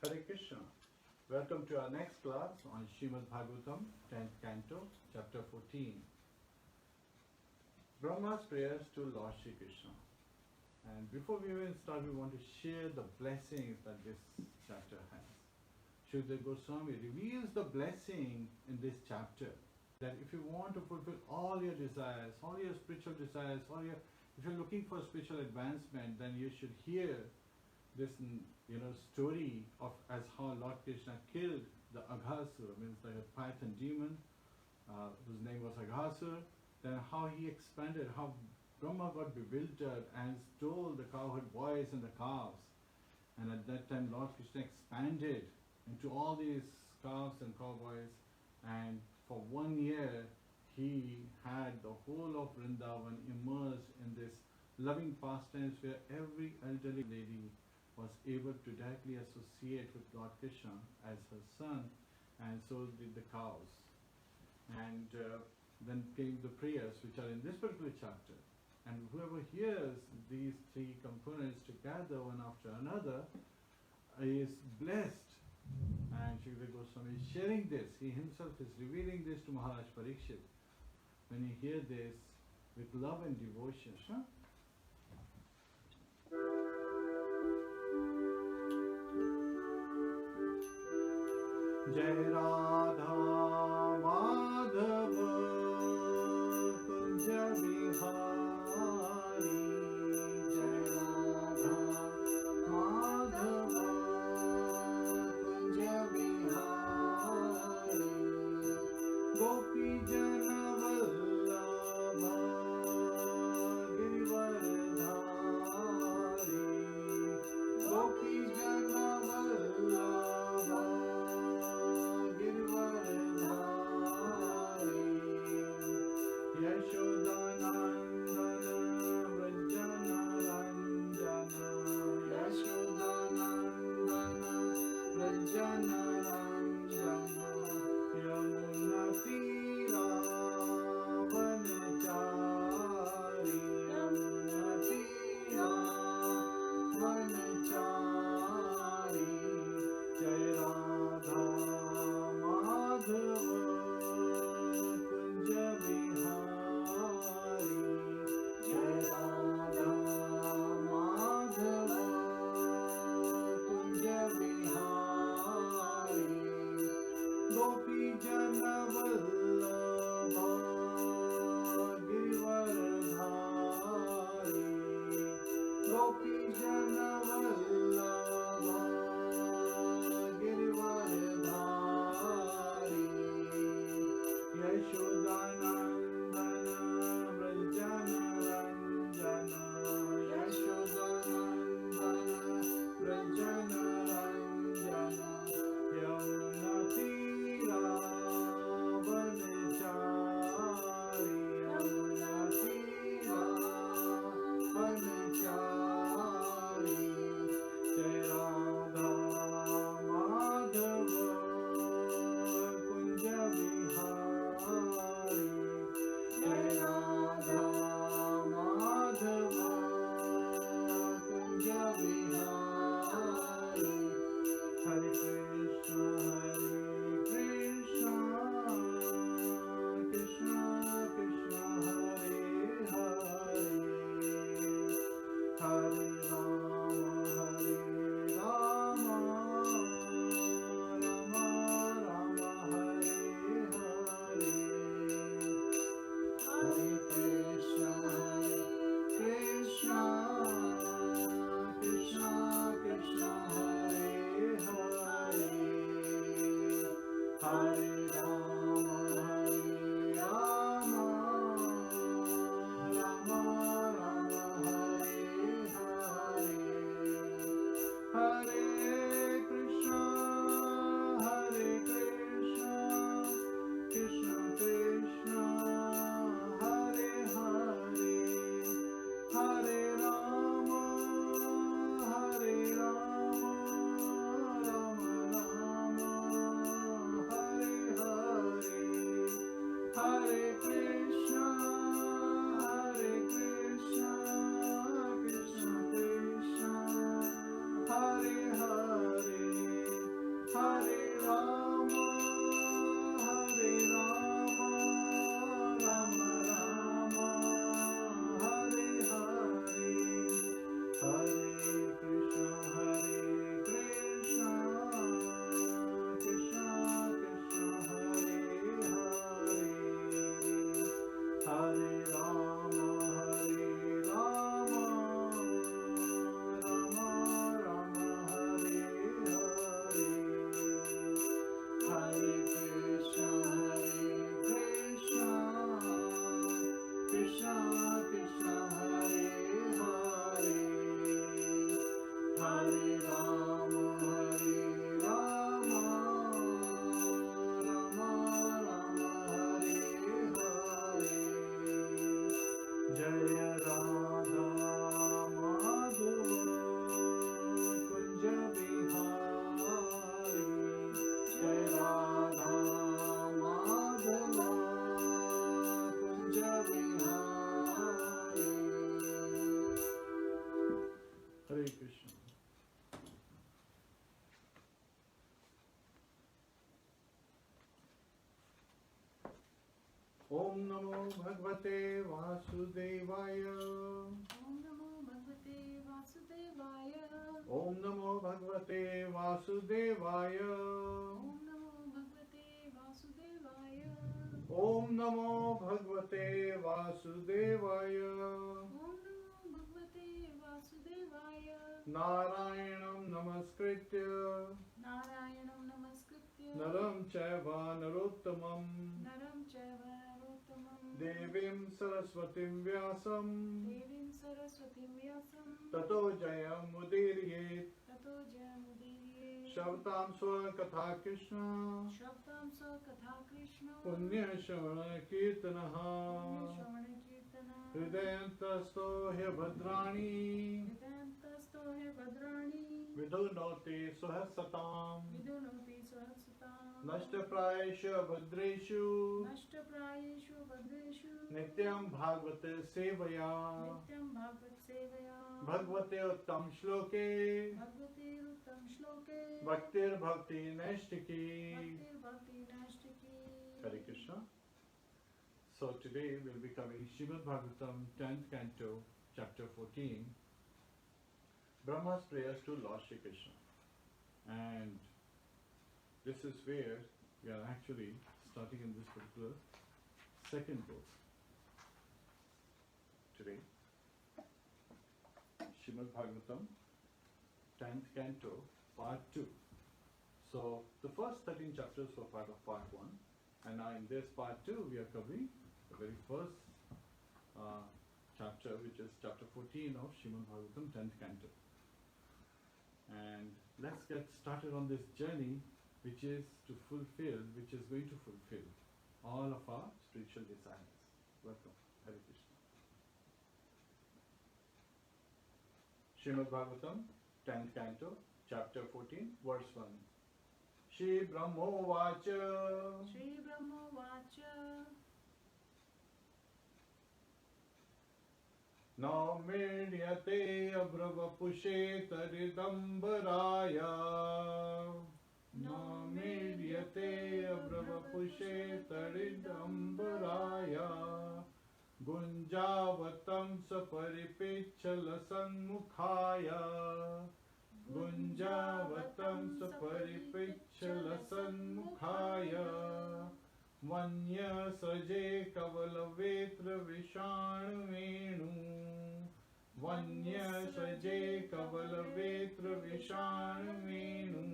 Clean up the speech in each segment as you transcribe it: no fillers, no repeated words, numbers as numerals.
Hare Krishna. Welcome to our next class on Śrīmad-Bhāgavatam, 10th Canto, Chapter 14. Brahma's prayers to Lord Shri Krishna. And before we even start, we want to share the blessings that this chapter has. Śrīmad Goswami reveals the blessing in this chapter, that if you want to fulfill all your desires, all your spiritual desires, if you're looking for spiritual advancement, then you should hear this story of as how Lord Krishna killed the Aghasura, means the python demon, whose name was Aghasura, then how he expanded, how Brahma got bewildered and stole the cowherd boys and the calves. And at that time Lord Krishna expanded into all these calves and cowboys, and for 1 year he had the whole of Vrindavan immersed in this loving pastimes where every elderly lady was able to directly associate with Lord Krishna as her son, and so did the cows. And then came the prayers which are in this particular chapter. And whoever hears these three components together one after another is blessed. And Śrīmad Goswami is sharing this. He himself is revealing this to Maharaj Parikshit. When you hear this with love and devotion, Jai Radha Madhava Kunja Vihari, Jai Radha Madhava Kunja Vihari, Gopi Jana Vallabha Girivardhari, Gopi Jana Vallabha Yashodanandana Vrajana Ranjana, Yashodanandana Vrajana Ranjana, Yamuna Tira Vanachari, Yamuna Tira Vanachari, Jai Radha Madhava Kunja Vihari, Jai Radha Madhava Kunja Vihari, Gopi Jana Vallabha Girivardhari, Gopi Jana Vallabha Girivardhari, Yashodanandana Vrajana Ranjana, Yashodanandana Vrajana Ranjana, Yamuna Tira Vanachari, Yamuna Tira Vanachari, Jai Radha Madhava Kunja Vihari, Jai Radha Madhava Kunja Vihari, Hare Krishna, Krishna Krishna, Hare Hare, Hare Rama, Rama Rama, Hare Hare, Hare Krishna, Krishna Krishna, Hare Hare, Hare Rama, Rama Rama, Hare Hare, Hare Krishna, Krishna Krishna, Hare Hare, Hare Rama, Rama Rama, Hare Hare, Hare Krishna, Krishna Krishna, Hare Om Namo Bhagavate Vasudevaya. Om Namo Bhagavate Vasudevaya. Om Namo Bhagavate Vasudevaya. Om Namo Bhagavate Vasudevaya. Om Namo Bhagavate Vasudevaya. Om Namo Bhagavate Vasudevaya. Narayanam Namaskritya. Narayanam Namaskritya. Naram Chaiva Narottamam. Naram Chaiva Narottamam. Devim Saraswatim Vyasam. Devim Saraswatim Vyasam. Tato Jayam Mudiriyet. Tato Jayamudiriye. Shavtam Swa Katha Kṛṣṇa. Shabdam Sa Katha Kṛṣṇa. Punya Shravana Kirtanaha. Shravana Kirtana. Hridayantasto Bhadrani. Vidantasto he Bhadrani. Vidunoti Suhasatam. Vidunoti Sahasatam. Nashtaprayeshu Bhadreshu. Nashtaprayeshu Bhadreshu. Nityam Bhagavata Sevaya. Nityam Bhagavat Sevaya. Bhagavate Uttam Shloke. Bhagavate Uttam Shloke. Bhaktir Bhakti Nashtiki. Bhaktir Bhakti Nashtiki. Hare Krishna. So today we'll be covering Śrīmad-Bhāgavatam 10th Canto, Chapter 14, Brahma's prayers to Lord Shri Krishna. And this is where we are actually starting in this particular second book today. Śrīmad-Bhāgavatam 10th Canto, Part 2. So the first 13 chapters were part of Part 1. And now in this Part 2 we are covering the very first chapter, which is chapter 14 of Śrīmad-Bhāgavatam 10th Canto. And let's get started on this journey which is going to fulfill all of our spiritual desires. Welcome. Hare Krishna. Śrīmad-Bhāgavatam 10th Canto, chapter 14, verse 1. Shri Brahmo Vacha. Shri Brahma Vacha. No midyate abravapushe taridambaraya. No midyate abravapushe taridambaraya. Gunjavatam saparipichala sanmukhaya. Gunjavatam saparipichala sanmukhaya. Vanya saje kavalavetra vishanu venu. Vanya saje kavalavetra vishanu venu.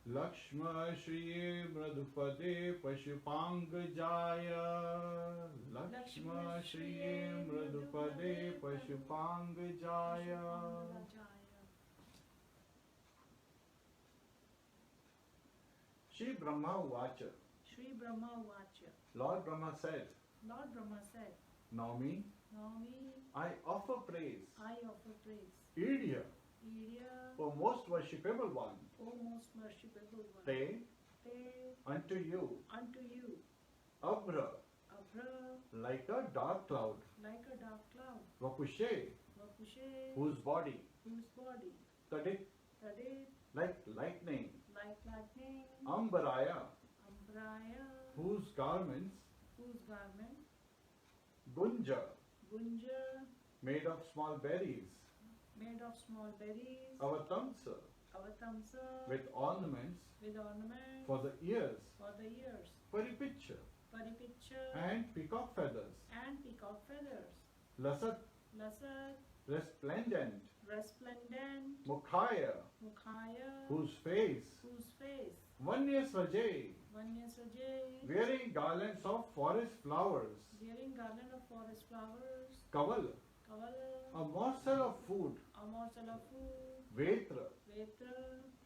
Lakshma shriye mradupade pashupangajaya. Lakshma shriye mradupade pashupangajaya. Shri Brahma Vacha. Shri Brahma Vacha. Lord Brahma said, Lord Brahma said, Naumi, Naumi, I offer praise, I offer praise. Irya, Irya, O most worshipable one, O most merciful one. Te, Te, unto you, unto you, Abra, Abra, like a dark cloud, like a dark cloud. Vapushe, Vapushe, whose body, whose body. Tadit, Tadit, like lightning, like lightning. Ambaraya, Ambraya, whose garments, whose garment. Gunja, Gunja, made of small berries, made of small berries. Avatamsa, Avatamsa, with ornaments with ornaments for the ears, for the ears. Paripicha, Paripicha, and peacock feathers, and peacock feathers. Lasat, Lasat, resplendent, resplendent. Mukhaya, Mukhaya, whose face, Vanya Svaje, Vanyasajay, wearing garlands of forest flowers, wearing garland of forest flowers. Kaval, Kavala, a morsel of food, a morsel of food. Vetra, Vetra,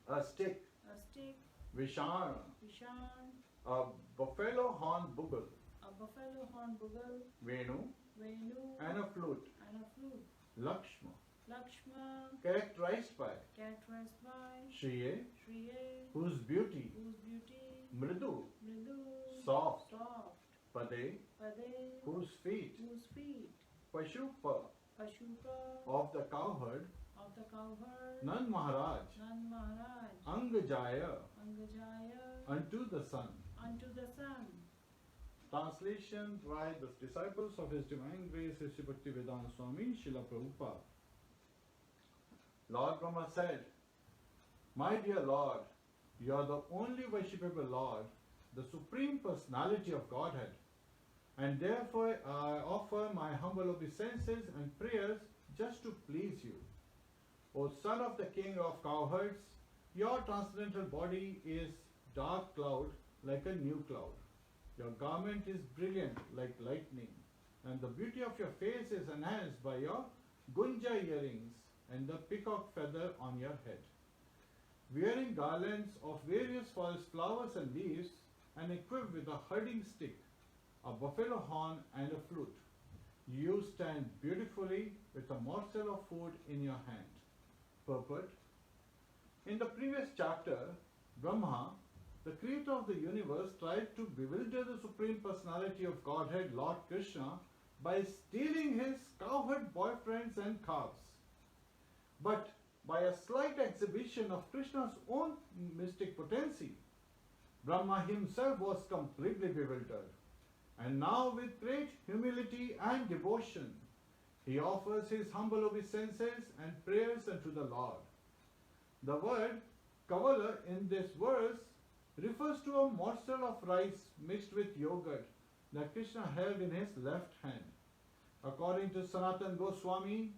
a stick, a stick, Vishana, Vishan, a buffalo horn bugle, a buffalo horn bugle, Venu, Venu, and a flute, and a flute. Lakshma, Lakshma, characterized by characterized by Shriye, Shriye, whose beauty, whose beauty, Mridu, Mridu, soft, soft, Pade, Pade, whose feet, whose feet, Pashupa, Pashupa, of the cowherd, of the cowherd, Nand Maharaj, Nand Maharaj, Angajaya, Angajaya, unto the sun. unto the sun. Translation by the disciples of His Divine Grace, Sri Bhaktivedanta Swami, Srila Prabhupada. Lord Brahma said, "My dear Lord, you are the only worshipable Lord, the Supreme Personality of Godhead, and therefore I offer my humble obeisances and prayers just to please you. O son of the king of cowherds, your transcendental body is dark cloud like a new cloud. Your garment is brilliant like lightning, and the beauty of your face is enhanced by your gunja earrings and the peacock feather on your head. Wearing garlands of various forest flowers and leaves, and equipped with a herding stick, a buffalo horn, and a flute, you stand beautifully with a morsel of food in your hand." Purport: in the previous chapter, Brahma, the creator of the universe, tried to bewilder the Supreme Personality of Godhead, Lord Kṛṣṇa, by stealing his cowherd boyfriends and calves. But by a slight exhibition of Krishna's own mystic potency, Brahma himself was completely bewildered. And now, with great humility and devotion, he offers his humble obeisances and prayers unto the Lord. The word kavala in this verse refers to a morsel of rice mixed with yogurt that Krishna held in his left hand. According to Sanatana Goswami,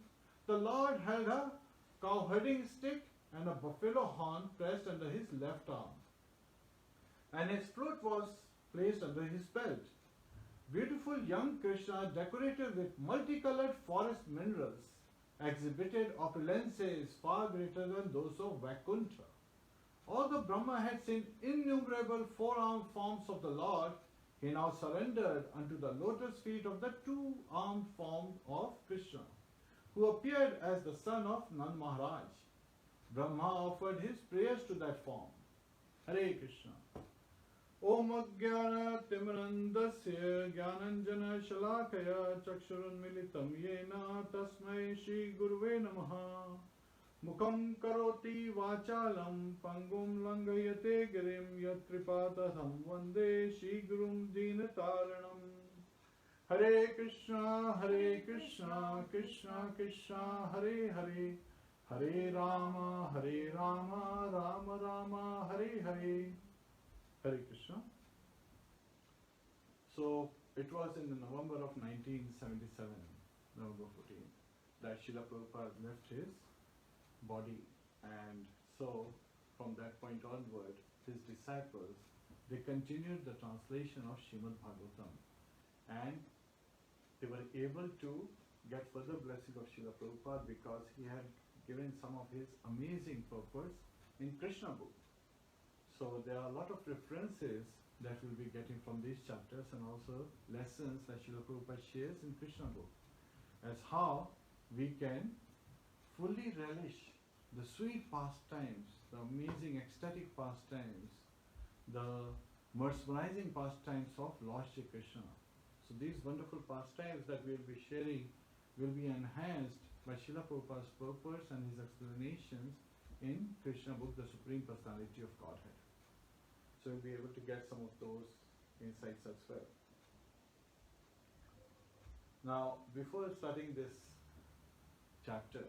the Lord held a cowherding stick and a buffalo horn pressed under his left arm, and his flute was placed under his belt. Beautiful young Kṛṣṇa, decorated with multicolored forest minerals, exhibited opulences far greater than those of Vaikuntha. Although Brahma had seen innumerable four-armed forms of the Lord, he now surrendered unto the lotus feet of the two-armed form of Kṛṣṇa, who appeared as the son of Nand Maharaj. Brahma offered his prayers to that form. Hare Krishna. Om Ajnana Timirandasya Jnananjana Shalakaya Chakshurunmilitam Yena Tasmai Shri Guruve Namaha. Mukham Karoti Vachalam Pangum Langayate Girim Yatripatatham Vande Shri Gurum Dinataranam. Hare Krishna, Krishna Krishna, Hare Hare, Hare Rama, Rama Rama, Hare Hare. Hare Krishna. So it was in November of 1977, November 14, that Srila Prabhupada left his body, and so from that point onward, his disciples, they continued the translation of Śrīmad-Bhāgavatam, and they were able to get further blessing of Srila Prabhupada because he had given some of his amazing purpose in Kṛṣṇa book. So there are a lot of references that we'll be getting from these chapters, and also lessons that Srila Prabhupada shares in Kṛṣṇa book, as how we can fully relish the sweet pastimes, the amazing ecstatic pastimes, the mesmerizing pastimes of Lord Shri Krishna. So these wonderful pastimes that we'll be sharing will be enhanced by Srila Prabhupada's purpose and his explanations in Kṛṣṇa book, the Supreme Personality of Godhead. So we'll be able to get some of those insights as well. Now, before starting this chapter,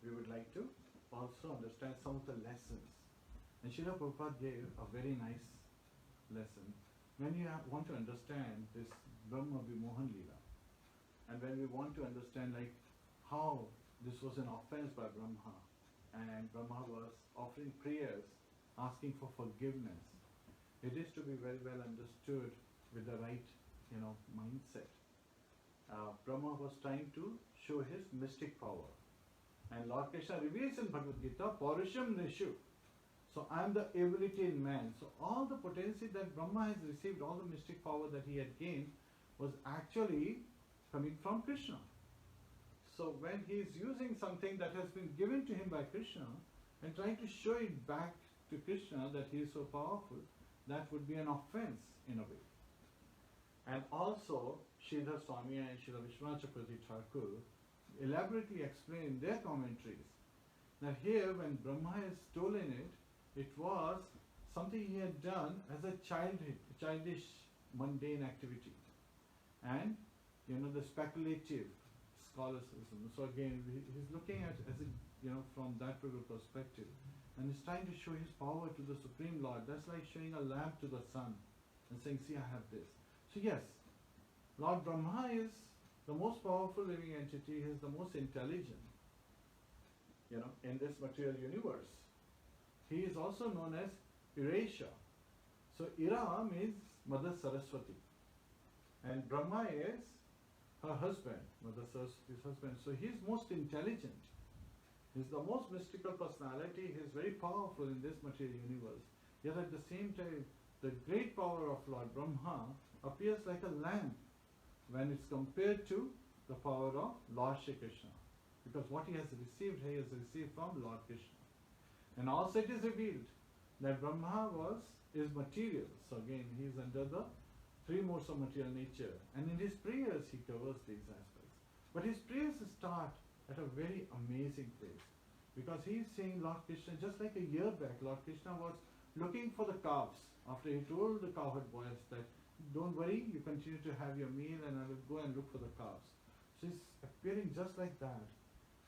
we would like to also understand some of the lessons. And Srila Prabhupada gave a very nice lesson. When you want to understand this Brahma Vimohan Leela, and when we want to understand like how this was an offense by Brahma, and Brahma was offering prayers, asking for forgiveness, it is to be very well understood with the right, mindset. Brahma was trying to show his mystic power, And Lord Krishna reveals in Bhagavad Gita, Paurushyam Nishu. So I am the ability in man. So all the potency that Brahma has received, all the mystic power that he had gained, was actually coming from Krishna. So when he is using something that has been given to him by Krishna and trying to show it back to Krishna that he is so powerful, that would be an offense in a way. And also, Sridhar Swami and Srila Vishwanath Chakravarti Thakur elaborately explain in their commentaries that here when Brahma has stolen it, it was something he had done as a childish, mundane activity. And, the speculative scholasticism. So again, he's looking at as from that perspective. And he's trying to show his power to the Supreme Lord. That's like showing a lamp to the sun and saying, see, I have this. So yes, Lord Brahma is the most powerful living entity. He is the most intelligent, in this material universe. He is also known as Iresha. So Ira means Mother Saraswati. And Brahma is her husband, Mother Saraswati's husband. So he is most intelligent. He is the most mystical personality. He is very powerful in this material universe. Yet at the same time, the great power of Lord Brahma appears like a lamp when it's compared to the power of Lord Shri Krishna. Because what he has received from Lord Krishna. And also it is revealed that Brahma is material. So again, he is under the three modes of material nature. And in his prayers, he covers these aspects. But his prayers start at a very amazing place. Because he is saying Lord Krishna, just like a year back, Lord Krishna was looking for the calves. After he told the cowherd boys that, don't worry, you continue to have your meal and I will go and look for the calves. So he's appearing just like that.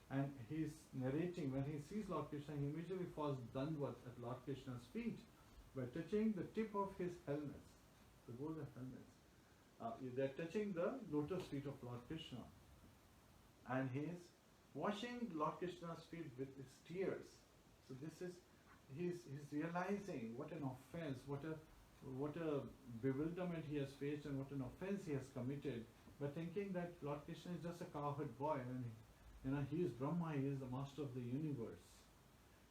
And he's narrating, when he sees Lord Krishna, he immediately falls Dandvat at Lord Krishna's feet by touching the tip of his helmets, the golden helmets. They're touching the lotus feet of Lord Krishna. And he is washing Lord Krishna's feet with his tears. So he's realizing what an offense, what a bewilderment he has faced and what an offense he has committed by thinking that Lord Krishna is just a cowherd boy and he is Brahma, he is the master of the universe.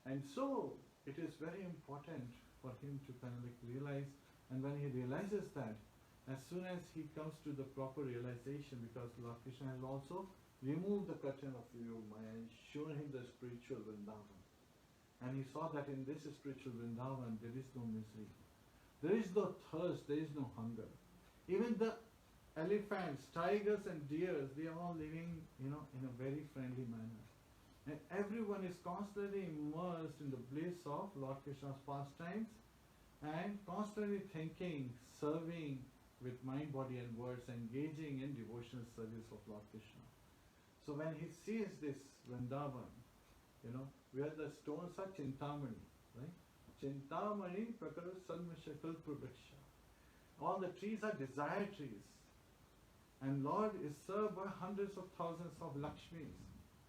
And so it is very important for him to kind of realize, and when he realizes that, as soon as he comes to the proper realization, because Lord Krishna has also removed the curtain of Yogamaya and shown him the spiritual Vrindavan. And he saw that in this spiritual Vrindavan there is no misery. There is no thirst, there is no hunger. Even the elephants, tigers and deers, they are all living, in a very friendly manner. And everyone is constantly immersed in the bliss of Lord Krishna's pastimes and constantly thinking, serving with mind, body and words, engaging in devotional service of Lord Krishna. So when he sees this Vrindavan, where the stones are Chintamani, right? Chintamani prakara sanmasha kalpurvaksha. All the trees are desire trees. And Lord is served by hundreds of thousands of Lakshmis.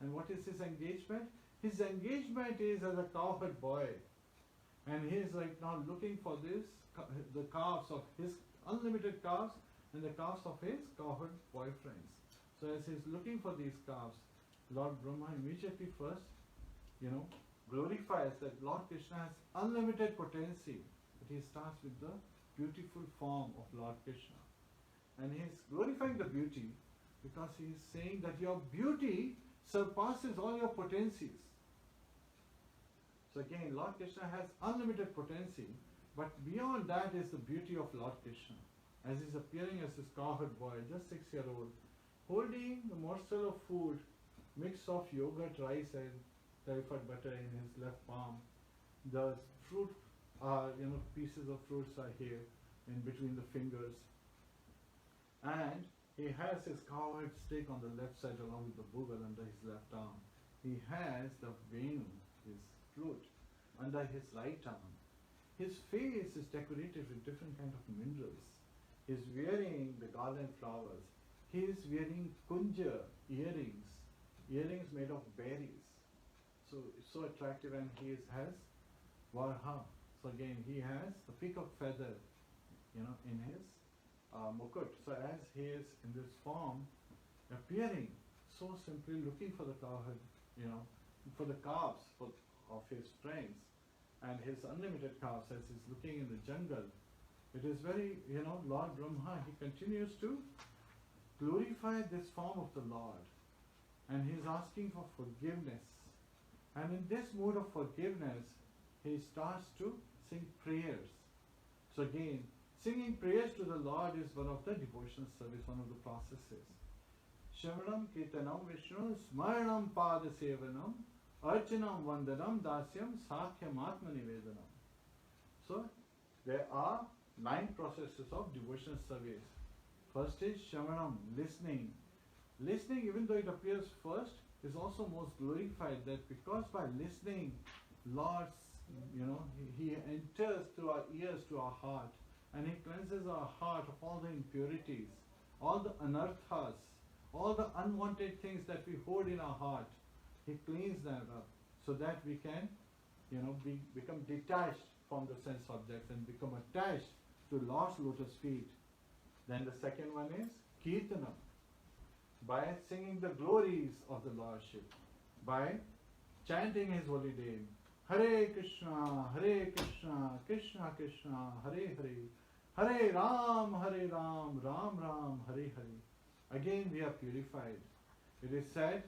And what is his engagement? His engagement is as a cowherd boy. And he is right now looking for the calves of his unlimited calves and the calves of his cowherd boyfriends. So as he is looking for these calves, Lord Brahma immediately first, glorifies that Lord Krishna has unlimited potency. But he starts with the beautiful form of Lord Krishna. And he is glorifying the beauty because he is saying that your beauty surpasses all your potencies. So again, Lord Krishna has unlimited potency, but beyond that is the beauty of Lord Krishna. As he is appearing as this cowherd boy, just 6-year-old, holding the morsel of food, mix of yogurt, rice and clarified butter in his left palm. The fruit, pieces of fruits are here in between the fingers. And he has his cowherd stick on the left side along with the bugle under his left arm. He has the venu, his flute, under his right arm. His face is decorated with different kind of minerals. He is wearing the garland flowers. He is wearing kunja earrings made of berries. So it's so attractive, and he has varha. So again, he has the peacock feather, in his mukut. So as he is in this form, appearing so simply, looking for the cowherd, for the calves of his friends and his unlimited calves as he's looking in the jungle. It is very, Lord Brahma, he continues to glorify this form of the Lord, and he's asking for forgiveness. And in this mood of forgiveness, he starts to sing prayers. So again, singing prayers to the Lord is one of the devotional service, one of the processes. Shravanam Kirtanam Vishnu Smaranam Pada Sevanam Archanam Vandanam Dasyam Sakhyam Atma Nivedanam. So there are 9 processes of devotional service. First is Shravanam, listening. Listening, even though it appears first, is also most glorified, that because by listening, Lord, he enters through our ears to our heart, and he cleanses our heart of all the impurities, all the anarthas, all the unwanted things that we hold in our heart. He cleans them up so that we can, become detached from the sense objects and become attached to Lord's lotus feet. Then the second one is Kirtanam, by singing the glories of the Lordship, by chanting his holy name. Hare Kṛṣṇa, Krishna Krishna, Hare Hare, Hare Ram, Ram Ram, Hare Hare. Again we are purified. It is said,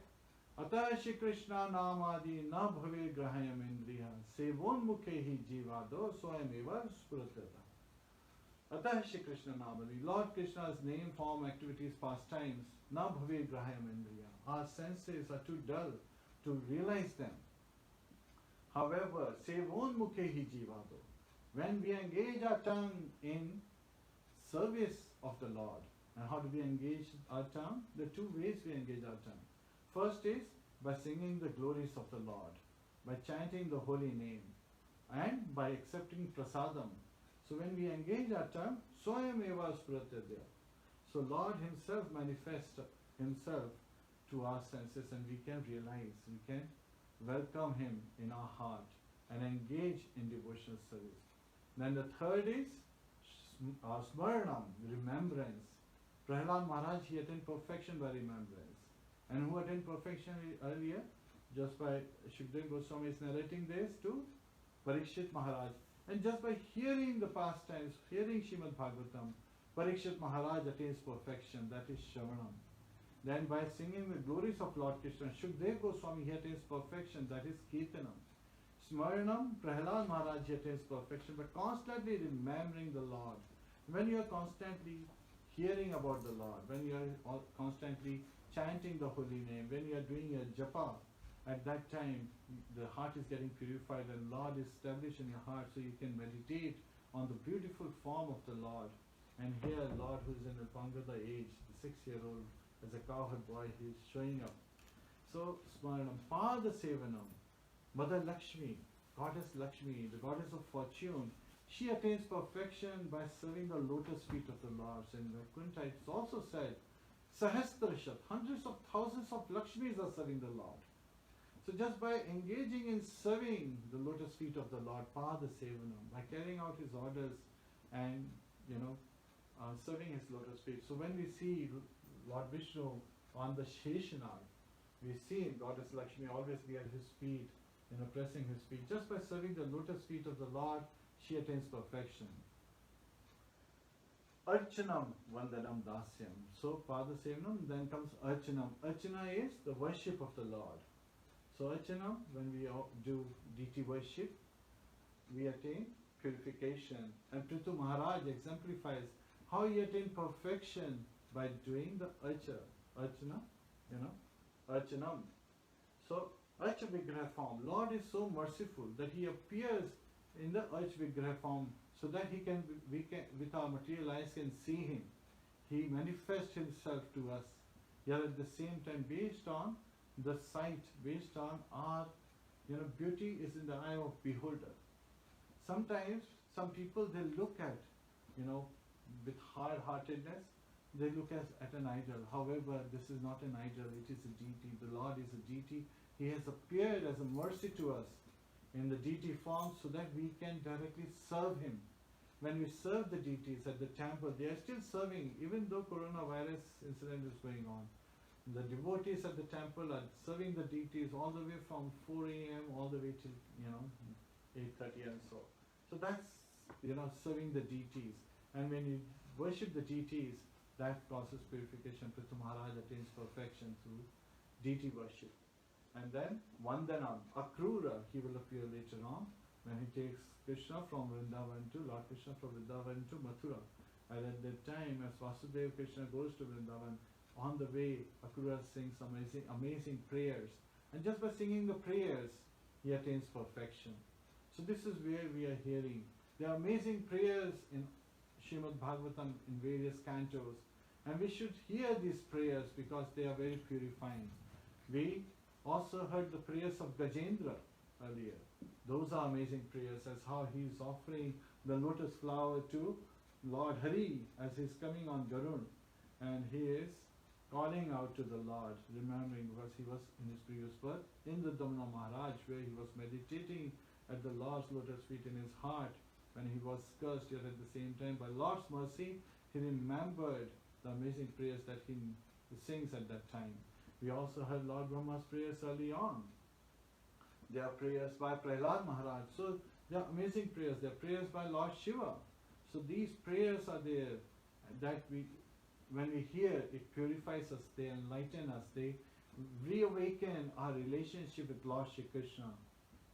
Atah Shri Kṛṣṇa Namadi na bhave grahayam indriya sevon mukhehi jivado swayameva spuratata. Atah Shri Kṛṣṇa Namadi, Lord Krishna's name, form, activities, pastimes, na bhave grahayam indriya. Our senses are too dull to realize them. However, sevon mukhehi jivado, when we engage our tongue in service of the Lord. And how do we engage our tongue? There are 2 ways we engage our tongue. First is by singing the glories of the Lord, by chanting the holy name, and by accepting prasadam. So when we engage our tongue, swayam eva spuratadya. So Lord himself manifests himself to our senses, and we can realize, we can welcome him in our heart and engage in devotional service. Then the third is smaranam, remembrance. Prahlāda Maharaj, he attained perfection by remembrance. And who attained perfection earlier? Just by Shukdev Goswami is narrating this to Parikshit Maharaj. And just by hearing the pastimes, hearing Śrīmad-Bhāgavatam, Parikshit Maharaj attains perfection, that is Shravanam. Then by singing the glories of Lord Krishna, Shukdev Goswami, he attains perfection, that is Kirtanam. Smaranam, Prahlāda Maharaj, he attains perfection by constantly remembering the Lord. When you are constantly hearing about the Lord, when you are constantly chanting the holy name, when you are doing your japa, at that time the heart is getting purified and Lord is established in your heart, so you can meditate on the beautiful form of the Lord. And here Lord, who is in the Pangada age, the 6-year-old, as a cowherd boy, he is showing up. So Smaranam, Pada Sevanam, Mother Lakshmi, Goddess Lakshmi, the goddess of fortune, she attains perfection by serving the lotus feet of the Lord. In Vaikuntha it's also said, Sahasrashat, hundreds of thousands of Lakshmis are serving the Lord. So just by engaging in serving the lotus feet of the Lord, Pada Sevanam, by carrying out his orders and, serving his lotus feet. So when we see Lord Vishnu on the Sheshanag, we see Goddess Lakshmi always be at his feet, pressing his feet. Just by serving the lotus feet of the Lord, she attains perfection. Archanam Vandanam Dasyam. So Pada Sevanam, then comes Archanam. Archana is the worship of the Lord. So Archanam, when we do deity worship, we attain purification. And Prithu Maharaj exemplifies how he attained perfection by doing the Archana, Archanam. So Archa Vigraha form. Lord is so merciful that he appears in the Archa Vigraha form so that we can, with our material eyes, can see him. He manifests himself to us. Yet at the same time, based on the sight, based on our, beauty is in the eye of beholder. Sometimes some people, they look at, with hard-heartedness, they look at an idol. However, this is not an idol, it is a deity. The Lord is a deity. He has appeared as a mercy to us in the deity form so that we can directly serve him. When we serve the deities at the temple, they are still serving, even though coronavirus incident is going on. The devotees at the temple are serving the deities all the way from 4 a.m. all the way till 8:30 and so. So that's serving the deities. And when you worship the deities, that causes purification. Prithu Maharaj attains perfection through deity worship. And then Vandanam, Akrura, he will appear later on when he takes Krishna from Vrindavan to Lord Krishna from Vrindavan to Mathura. And at that time, as Vasudeva Krishna goes to Vrindavan, on the way, Akrura sings amazing prayers. And just by singing the prayers, he attains perfection. So this is where we are hearing. There are amazing prayers in Śrīmad-Bhāgavatam in various cantos. And we should hear these prayers because they are very purifying. We also heard the prayers of Gajendra earlier. Those are amazing prayers, as how he is offering the lotus flower to Lord Hari as he is coming on Garud. And he is calling out to the Lord, remembering because he was in his previous birth in the Brahmā Maharaj, where he was meditating at the Lord's lotus feet in his heart when he was cursed, yet at the same time by Lord's mercy he remembered the amazing prayers that he sings at that time. We also heard Lord Brahma's prayers early on. There are prayers by Prahlad Maharaj. So they are amazing prayers. They are prayers by Lord Shiva. So these prayers are there that when we hear, it purifies us, they enlighten us, they reawaken our relationship with Lord Shri Krishna.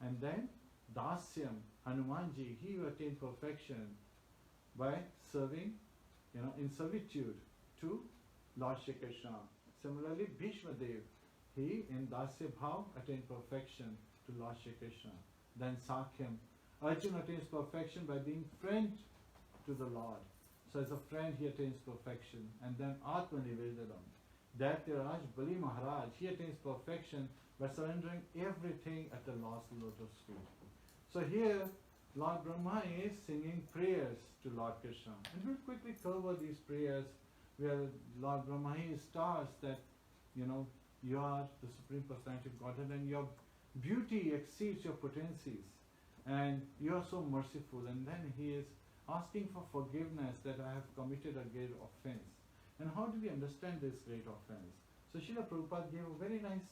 And then Dasyam, Hanumanji, he attained perfection by serving, in servitude to Lord Shri Krishna. Similarly, Bhishma Dev, he in Dasya Bhav attained perfection to Lord Shri Krishna. Then Sakhyam, Arjuna attains perfection by being friend to the Lord. So as a friend he attains perfection. And then Atmanivedam, Daityaraj Bali Maharaj, he attains perfection by surrendering everything at the Lord's lotus feet. So here Lord Brahma is singing prayers to Lord Krishna. And we'll quickly cover these prayers where Lord Brahma starts that, you are the Supreme Personality of Godhead and your beauty exceeds your potencies and you are so merciful. And then he is asking for forgiveness that I have committed a great offense. And how do we understand this great offense? So Srila Prabhupada gave a very nice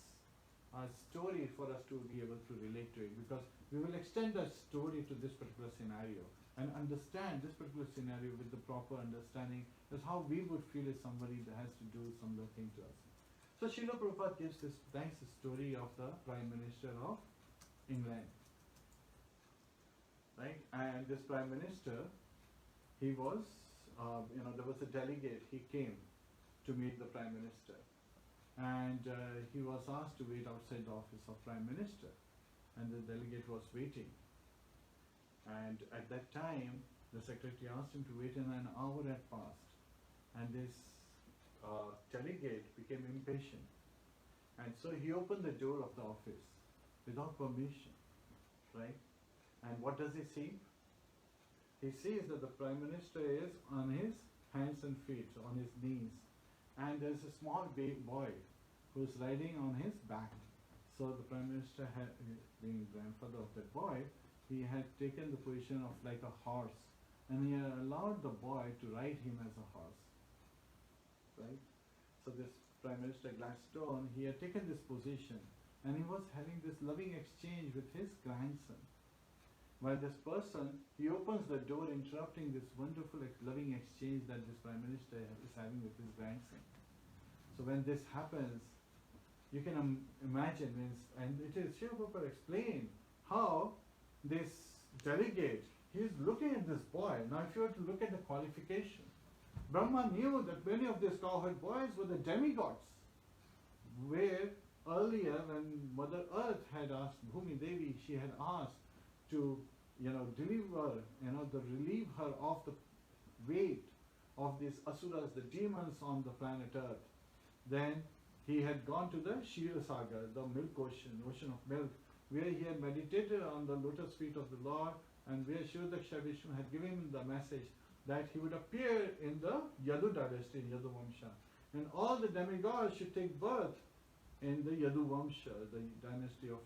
story for us to be able to relate to it, because we will extend that story to this particular scenario and understand this particular scenario with the proper understanding as how we would feel if somebody has to do some little thing to us. So Srila Prabhupada gives this nice story of the Prime Minister of England. Right? And this Prime Minister, he was, there was a delegate, he came to meet the Prime Minister. And he was asked to wait outside the office of Prime Minister. And the delegate was waiting. And at that time, the secretary asked him to wait, and an hour had passed. And this delegate became impatient. And so he opened the door of the office without permission, right? And what does he see? He sees that the Prime Minister is on his hands and feet, on his knees. And there's a small boy who's riding on his back. So the Prime Minister, being grandfather of that boy, he had taken the position of like a horse. And he allowed the boy to ride him as a horse. Right? So this Prime Minister Gladstone, he had taken this position and he was having this loving exchange with his grandson. While this person, he opens the door, interrupting this wonderful loving exchange that this Prime Minister is having with his grandson. So when this happens, you can imagine, and it is Srila Prabhupada explained how this delegate, he is looking at this boy. Now if you were to look at the qualification, Brahma knew that many of these cowherd boys were the demigods, where earlier when Mother Earth had asked Bhumi Devi, she had asked to relieve her of the weight of these asuras, the demons on the planet Earth. Then he had gone to the Kṣīra Sagar, the milk ocean of milk, where he had meditated on the lotus feet of the Lord, and where Shirodaksha Vishnu had given him the message that he would appear in the Yadu dynasty, in Yadu Vamsha. And all the demigods should take birth in the Yadu Vamsha, the dynasty of,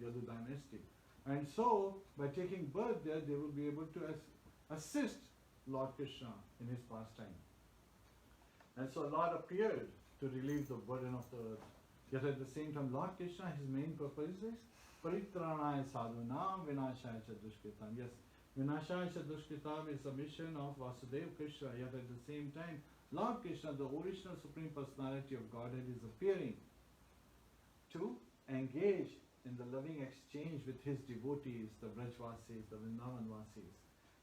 Yadu dynasty. And so, by taking birth there, they will be able to assist Lord Krishna in his pastime. And so Lord appeared to relieve the burden of the earth. Yet at the same time, Lord Krishna, his main purpose is Paritrāṇāya sadhūnām vināṣāya ca duṣkritam. Yes, vināṣāya ca duṣkritam is a mission of Vasudeva Krishna. Yet at the same time, Lord Krishna, the original Supreme Personality of Godhead, is appearing to engage in the loving exchange with his devotees, the Brajvasis, the Vrindavanvasis,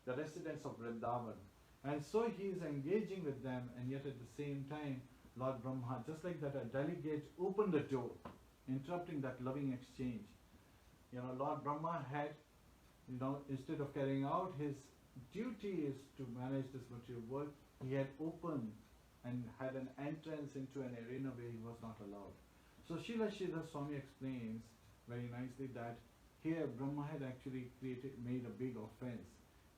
the residents of Vrindavan. And so he is engaging with them, and yet at the same time, Lord Brahma, just like that, a delegate opened the door, interrupting that loving exchange. Lord Brahma had, instead of carrying out his duties to manage this material world, he had opened and had an entrance into an arena where he was not allowed. So Srila Sridhar Swami explains very nicely that here Brahma had actually made a big offense.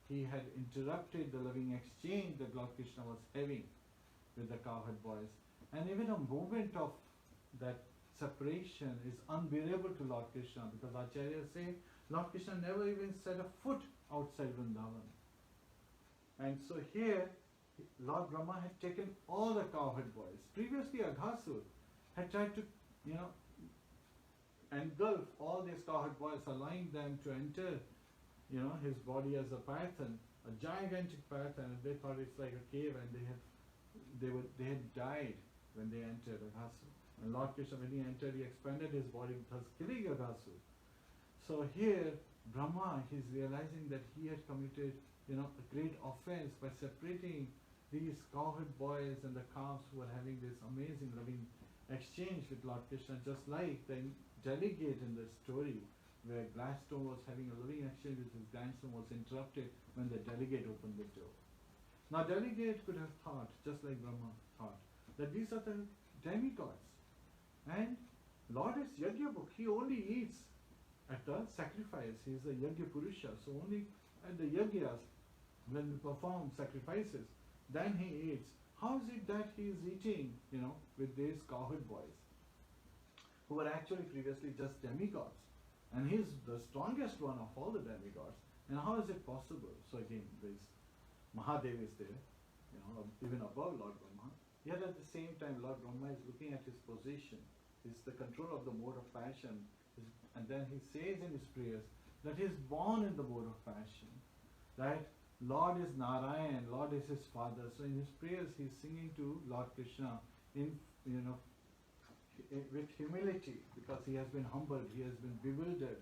He had interrupted the loving exchange that Lord Krishna was having with the cowherd boys. And even a moment of that separation is unbearable to Lord Krishna, because Acharyas say Lord Krishna never even set a foot outside Vrindavan. And so here, Lord Brahma had taken all the cowherd boys. Previously, Aghasur had tried to, engulf all these cowherd boys, allowing them to enter, his body as a python, a gigantic python, and they thought it's like a cave, and they had died when they entered Aghasur. And Lord Krishna, when he entered, he expanded his body, thus killing Aghasur. So here, Brahma, he's realizing that he had committed, a great offense by separating these cowherd boys and the calves who were having this amazing loving exchange with Lord Krishna, just like the delegate in the story where Gladstone was having a loving exchange with his grandson was interrupted when the delegate opened the door. Now delegate could have thought, just like Brahma thought, that these are the demigods. And Lord is Yajna Bhuk. He only eats at the sacrifice. He is the Yajna Purusha. So only at the Yajnas, when we perform sacrifices, then he eats. How is it that he is eating, with these cowherd boys, who were actually previously just demigods? And he is the strongest one of all the demigods. And how is it possible? So again, this Mahadev is there, even above Lord Brahma. Yet at the same time, Lord Brahma is looking at his position. It's the control of the mode of passion. And then he says in his prayers that he is born in the mode of passion. That Lord is Narayan, Lord is his father. So in his prayers he is singing to Lord Krishna with humility, because he has been humbled, he has been bewildered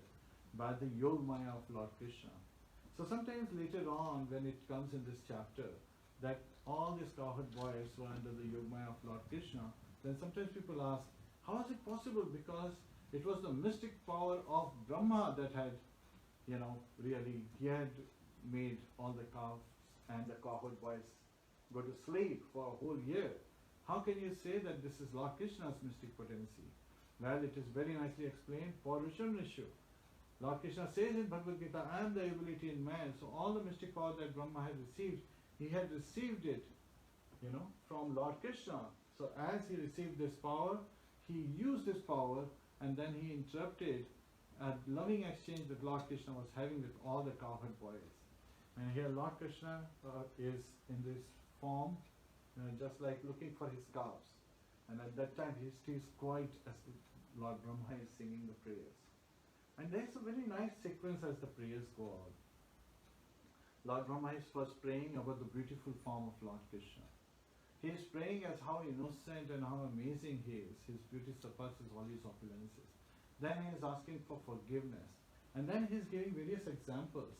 by the Yogmaya of Lord Krishna. So sometimes later on, when it comes in this chapter, that all these cowherd boys were under the Yogmaya of Lord Krishna, then sometimes people ask, how is it possible? Because it was the mystic power of Brahma that had, really, he had made all the calves and the cowherd boys go to sleep for a whole year. How can you say that this is Lord Krishna's mystic potency? Well, it is very nicely explained. Paurushanishu. Lord Krishna says in Bhagavad Gita, I am the ability in man. So all the mystic power that Brahma had received, he had received it, from Lord Krishna. So as he received this power, he used this power, and then he interrupted a loving exchange that Lord Krishna was having with all the cowherd boys. And here Lord Krishna is in this form, just like looking for his calves. And at that time he stays quiet as Lord Brahma is singing the prayers. And there's a very nice sequence as the prayers go on. Lord Brahma is first praying about the beautiful form of Lord Krishna. He is praying as how innocent and how amazing he is. His beauty surpasses all his opulences. Then he is asking for forgiveness. And then he is giving various examples.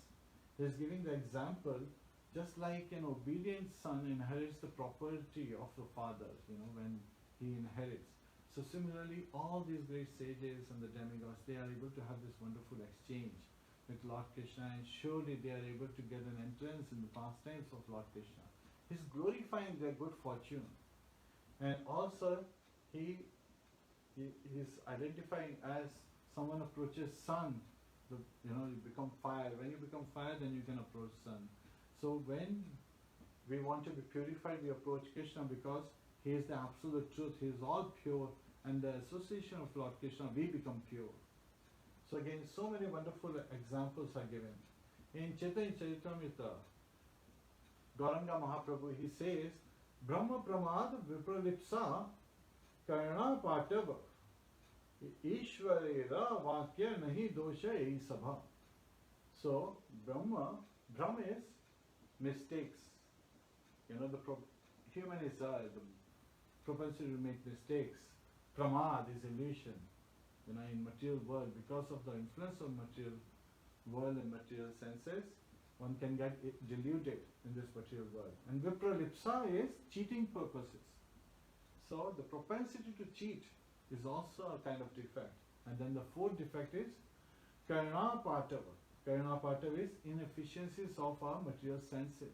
He is giving the example just like an obedient son inherits the property of the father, when he inherits. So similarly, all these great sages and the demigods, they are able to have this wonderful exchange with Lord Krishna, and surely they are able to get an entrance in the pastimes of Lord Krishna. He is glorifying their good fortune. And also, he is identifying as someone approaches sun. You become fire. When you become fire, then you can approach sun. So when we want to be purified, we approach Krishna because he is the absolute truth. He is all pure. And the association of Lord Krishna, we become pure. So again, so many wonderful examples are given. In Chaitanya Charitamrita, Gauranga Mahaprabhu, he says, Brahma Pramad Vipralipsa Karna Patava. Ishvarera Vakya Nahi Dosha Ei Sabha. So, Brahma is mistakes. You know, human is the propensity to make mistakes. Pramād is illusion. You know, in material world, because of the influence of material world and material senses, one can get deluded in this material world. And vipralipsa is cheating purposes. So the propensity to cheat is also a kind of defect. And then the fourth defect is karna patava. Karna patava is inefficiencies of our material senses.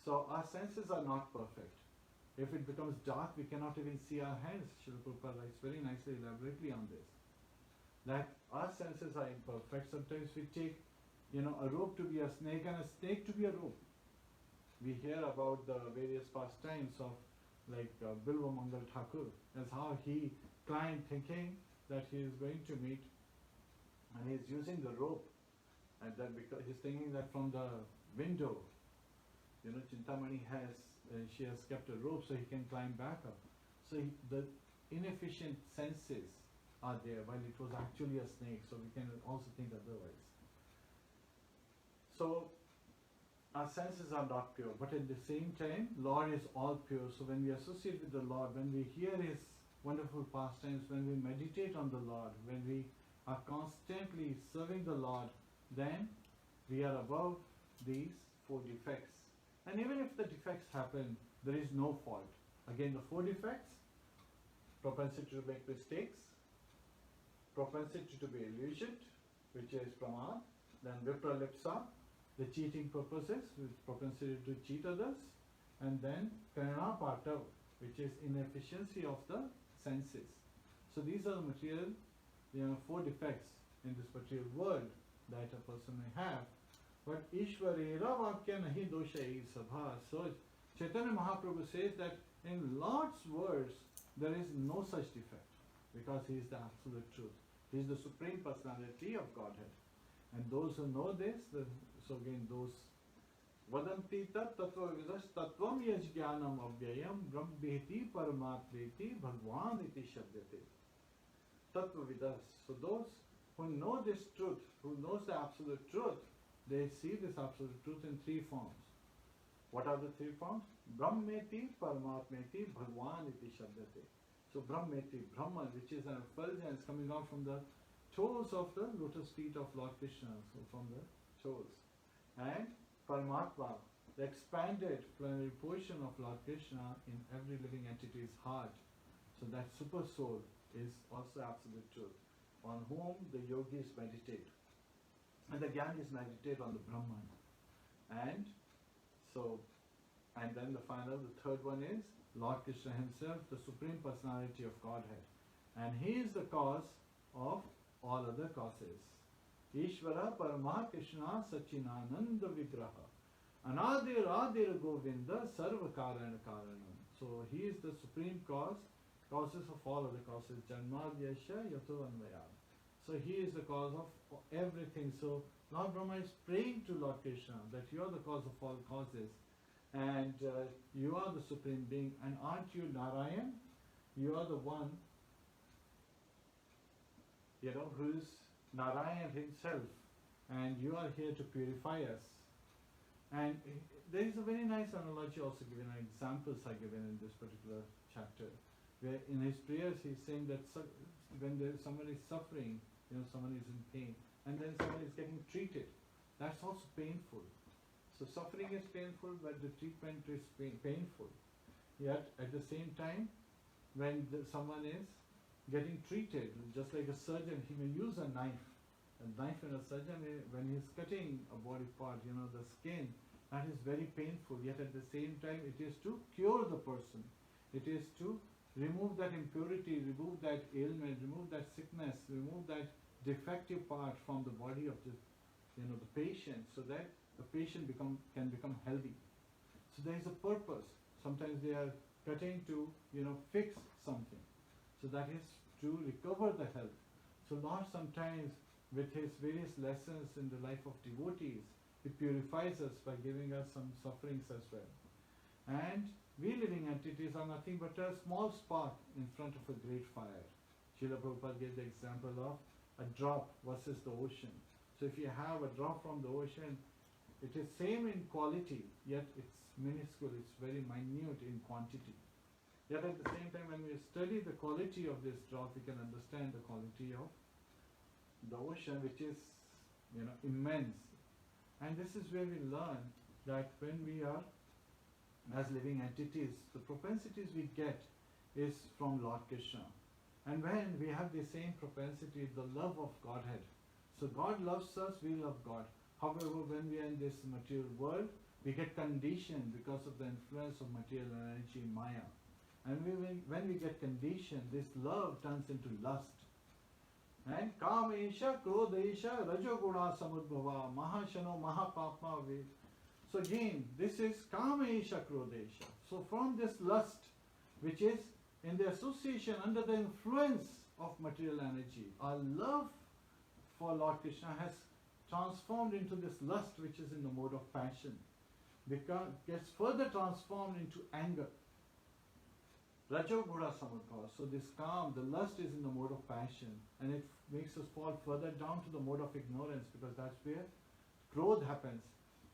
So our senses are not perfect. If it becomes dark, we cannot even see our hands. Srila Prabhupada writes very nicely, elaborately on this. That our senses are imperfect. Sometimes we take, you know, a rope to be a snake and a snake to be a rope. We hear about the various pastimes of like Bilva Mangal Thakur, as how he climbed thinking that he is going to meet, and he is using the rope, and that because he's thinking that from the window, you know, Chintamani she has kept a rope so he can climb back up. So the inefficient senses are there, while it was actually a snake, so we can also think otherwise. So our senses are not pure, but at the same time, Lord is all pure. So when we associate with the Lord, when we hear His wonderful pastimes, when we meditate on the Lord, when we are constantly serving the Lord, then we are above these four defects. And even if the defects happen, there is no fault. Again, the four defects: propensity to make mistakes, propensity to be illusioned, which is pramād, then vipralipsa, the cheating purposes, with propensity to cheat others, and then karna patava, which is inefficiency of the senses. So these are the material, you know, four defects in this material world that a person may have. But Ishvarera Vakya Nahi Dosha Ei Sabha. So Chaitanya Mahaprabhu says that in Lord's words there is no such defect, because He is the absolute truth. He is the Supreme Personality of Godhead. And those who know this, so again those Vadanti Tattva Vidas Tattvam Yajnanam Avyayam Brahmeti Paramatmeti Bhagwan iti Shabdate. Tattva Vidas. So those who know this truth, who knows the absolute truth, they see this absolute truth in three forms. What are the three forms? Brahmeti Paramatmeti Bhagwan iti Shabdate. So Brahmeti, Brahman, which is an effulgence coming out from the toes of the lotus feet of Lord Kṛṣṇa, so from the toes. And Paramatma, the expanded plenary portion of Lord Kṛṣṇa in every living entity's heart. So that super soul is also absolute truth, on whom the yogis meditate. And the Jnanis meditate on the Brahman. And so, and then the third one is Lord Kṛṣṇa Himself, the Supreme Personality of Godhead. And He is the cause of all other causes. Ishvara Parama Kṛṣṇa Sachinananda Vigraha Anadir Adir Govinda Sarva Karana Karanam. So He is the supreme causes of all other causes. Janmadhyasya Yato Anvayad. So He is the cause of everything. So Lord Brahma is praying to Lord Kṛṣṇa that you are the cause of all causes, and you are the supreme being. And aren't you Narayan? You are the one, you know, who is Narayan Himself, and you are here to purify us. And there is a very nice analogy also given, examples are given in this particular chapter, where in his prayers he is saying that when someone is suffering, you know, someone is in pain, and then someone is getting treated, that's also painful. So suffering is painful, but the treatment is painful. Yet at the same time, when someone is getting treated, just like a surgeon, he may use a knife. A knife in a surgeon, when he is cutting a body part, you know, the skin, that is very painful. Yet at the same time, it is to cure the person. It is to remove that impurity, remove that ailment, remove that sickness, remove that defective part from the body of the, you know, the patient, so that the patient can become healthy. So there is a purpose. Sometimes they are cutting to, you know, fix something. So that is to recover the health. So Lord sometimes, with His various lessons in the life of devotees, He purifies us by giving us some sufferings as well. And we living entities are nothing but a small spark in front of a great fire. Srila Prabhupada gave the example of a drop versus the ocean. So if you have a drop from the ocean, it is same in quality, yet it's minuscule, it's very minute in quantity. Yet at the same time, when we study the quality of this drop, we can understand the quality of the ocean, which is, immense. And this is where we learn that when we are, as living entities, the propensities we get is from Lord Kṛṣṇa. And when we have the same propensity, the love of Godhead. So God loves us, we love God. However, when we are in this material world, we get conditioned because of the influence of material energy, Maya. And when we get conditioned, this love turns into lust. And Kamesha, Krodesha, Rajoguna Samudbhava, Mahashano, Mahapapma. So again, this is Kamesha, Krodesha. So from this lust, which is in the association under the influence of material energy, our love for Lord Kṛṣṇa has transformed into this lust, which is in the mode of passion. Gets further transformed into anger. Rajoguna Samudbhava. So this calm, the lust is in the mode of passion, and it makes us fall further down to the mode of ignorance, because that's where growth happens.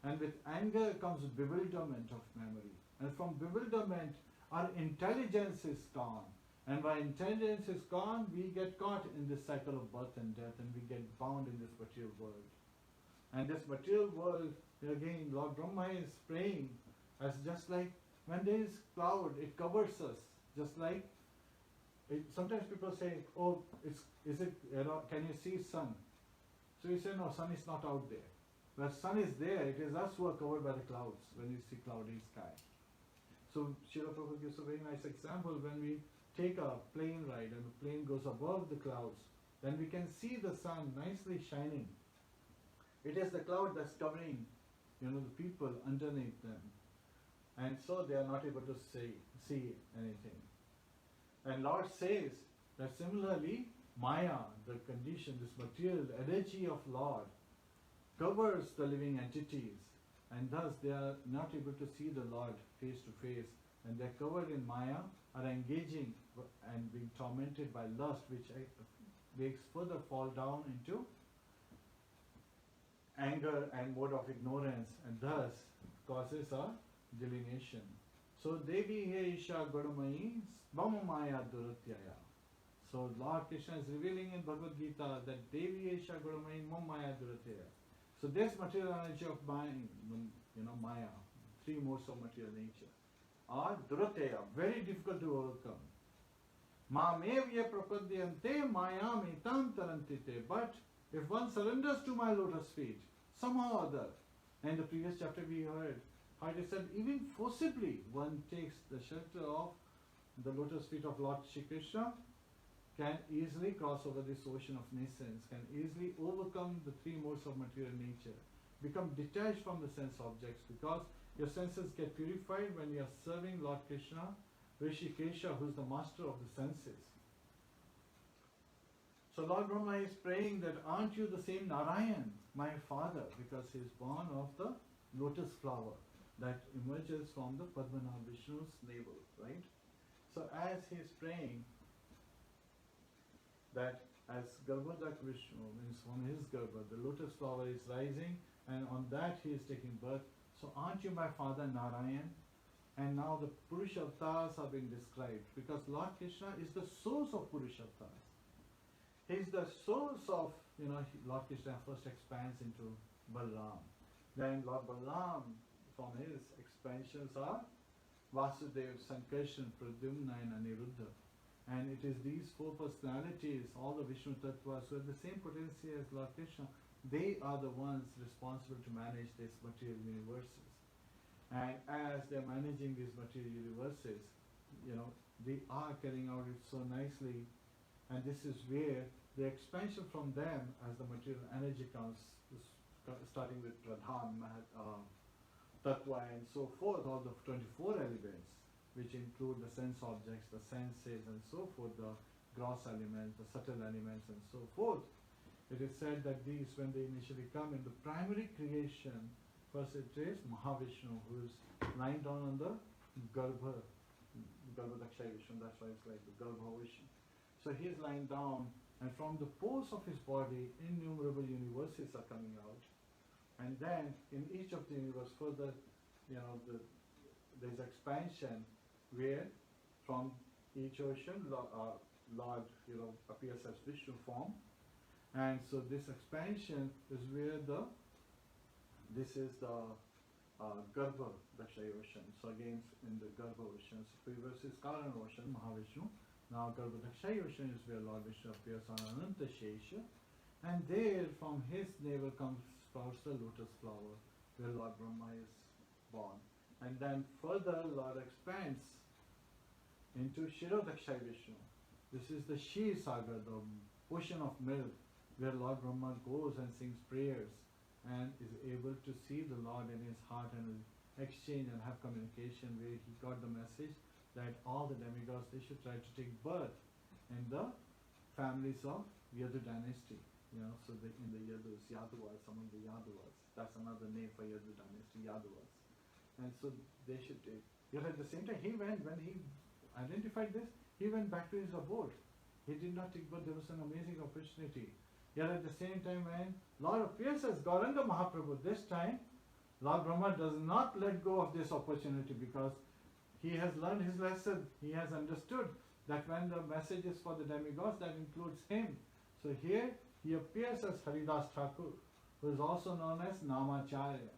And with anger comes bewilderment of memory. And from bewilderment, our intelligence is gone. And when intelligence is gone, we get caught in this cycle of birth and death, and we get bound in this material world. And this material world, again, Lord Brahmā is praying as just like when there is cloud, it covers us. Just like, sometimes people say, oh, can you see sun? So you say, no, sun is not out there. But sun is there, it is us who are covered by the clouds when you see cloudy sky. So Srila Prabhupada gives a very nice example. When we take a plane ride and the plane goes above the clouds, then we can see the sun nicely shining. It is the cloud that's covering, the people underneath them. And so they are not able to see anything. And Lord says that similarly, Maya, the condition, this material energy of Lord, covers the living entities, and thus they are not able to see the Lord face to face, and they are covered in Maya, are engaging and being tormented by lust, which makes further fall down into anger and mode of ignorance, and thus causes a delineation. So Devi He Isha Gurumai Mama Maya Duratyaya. So Lord Kṛṣṇa is revealing in Bhagavad Gita that Devi He Isha Gurumai Mama Maya Duratyaya. So this material energy of mind, Maya, three modes of material nature, are Duratyaya, very difficult to overcome. Mamevya prapadyante mayam etam tarantite. But if one surrenders to my lotus feet, somehow or other, and in the previous chapter we heard how it is said, even forcibly one takes the shelter of the lotus feet of Lord Shri Kṛṣṇa, can easily cross over this ocean of nescience, can easily overcome the three modes of material nature, become detached from the sense objects, because your senses get purified when you are serving Lord Kṛṣṇa, Rishikesha, who is the master of the senses. So Lord Brahmā is praying that, aren't you the same Narayan, my father, because he is born of the lotus flower that emerges from the Padmanabha Vishnu's navel, right? So as he is praying that as Garbhodak Vishnu, means from his Garbha, the lotus flower is rising, and on that he is taking birth. So aren't you my father Narayan? And now the Purusharthas are being described, because Lord Kṛṣṇa is the source of Purusharthas. He is the source of, Lord Kṛṣṇa first expands into Balaram. Then Lord Balaram, from his expansions are Vasudev, Sankarshan, Pradyumna and Aniruddha. And it is these four personalities, all the Vishnu Tattvas, who have the same potency as Lord Kṛṣṇa, they are the ones responsible to manage these material universes. And as they are managing these material universes, they are carrying out it so nicely. And this is where the expansion from them, as the material energy comes, starting with Pradhan, Tattva and so forth, all the 24 elements, which include the sense objects, the senses and so forth, the gross elements, the subtle elements and so forth. It is said that these, when they initially come in the primary creation, first it is Mahavishnu, who is lying down on the Garbha Dakshaya Vishnu, that's why it's like the Garbha ocean. So he's lying down, and from the pores of his body, innumerable universes are coming out. And then in each of the universe further, there's expansion where from each ocean Lord appears as Vishnu form. And so this expansion is where this is the Garbha Dakshaya ocean. So again in the Garbha ocean, so previous is Kṛṣṇa ocean, Mahavishnu. Now Garbha Dakshaya ocean is where Lord Vishnu appears on Ananta Shesha. And there from his navel sprouts the lotus flower where Lord Brahma is born. And then further Lord expands into Śrīmad-Bhāgavatam Vishnu. This is the Shir Sagar, the ocean of milk, where Lord Brahma goes and sings prayers and is able to see the Lord in his heart and will exchange and have communication, where he got the message that all the demigods, they should try to take birth in the families of Yadu dynasty. So in the Yadus, Yaduvas, among the Yaduvas, that's another name for Yadu dynasty, Yaduvas. And so they should take. Yet at the same time, when he identified this, he went back to his abode. He did not take birth. There was an amazing opportunity. Yet at the same time, when Lord appears as Gauranga Mahaprabhu, this time Lord Brahma does not let go of this opportunity, because he has learned his lesson. He has understood that when the message is for the demigods, that includes him. So here he appears as Haridas Thakur, who is also known as Namacharya.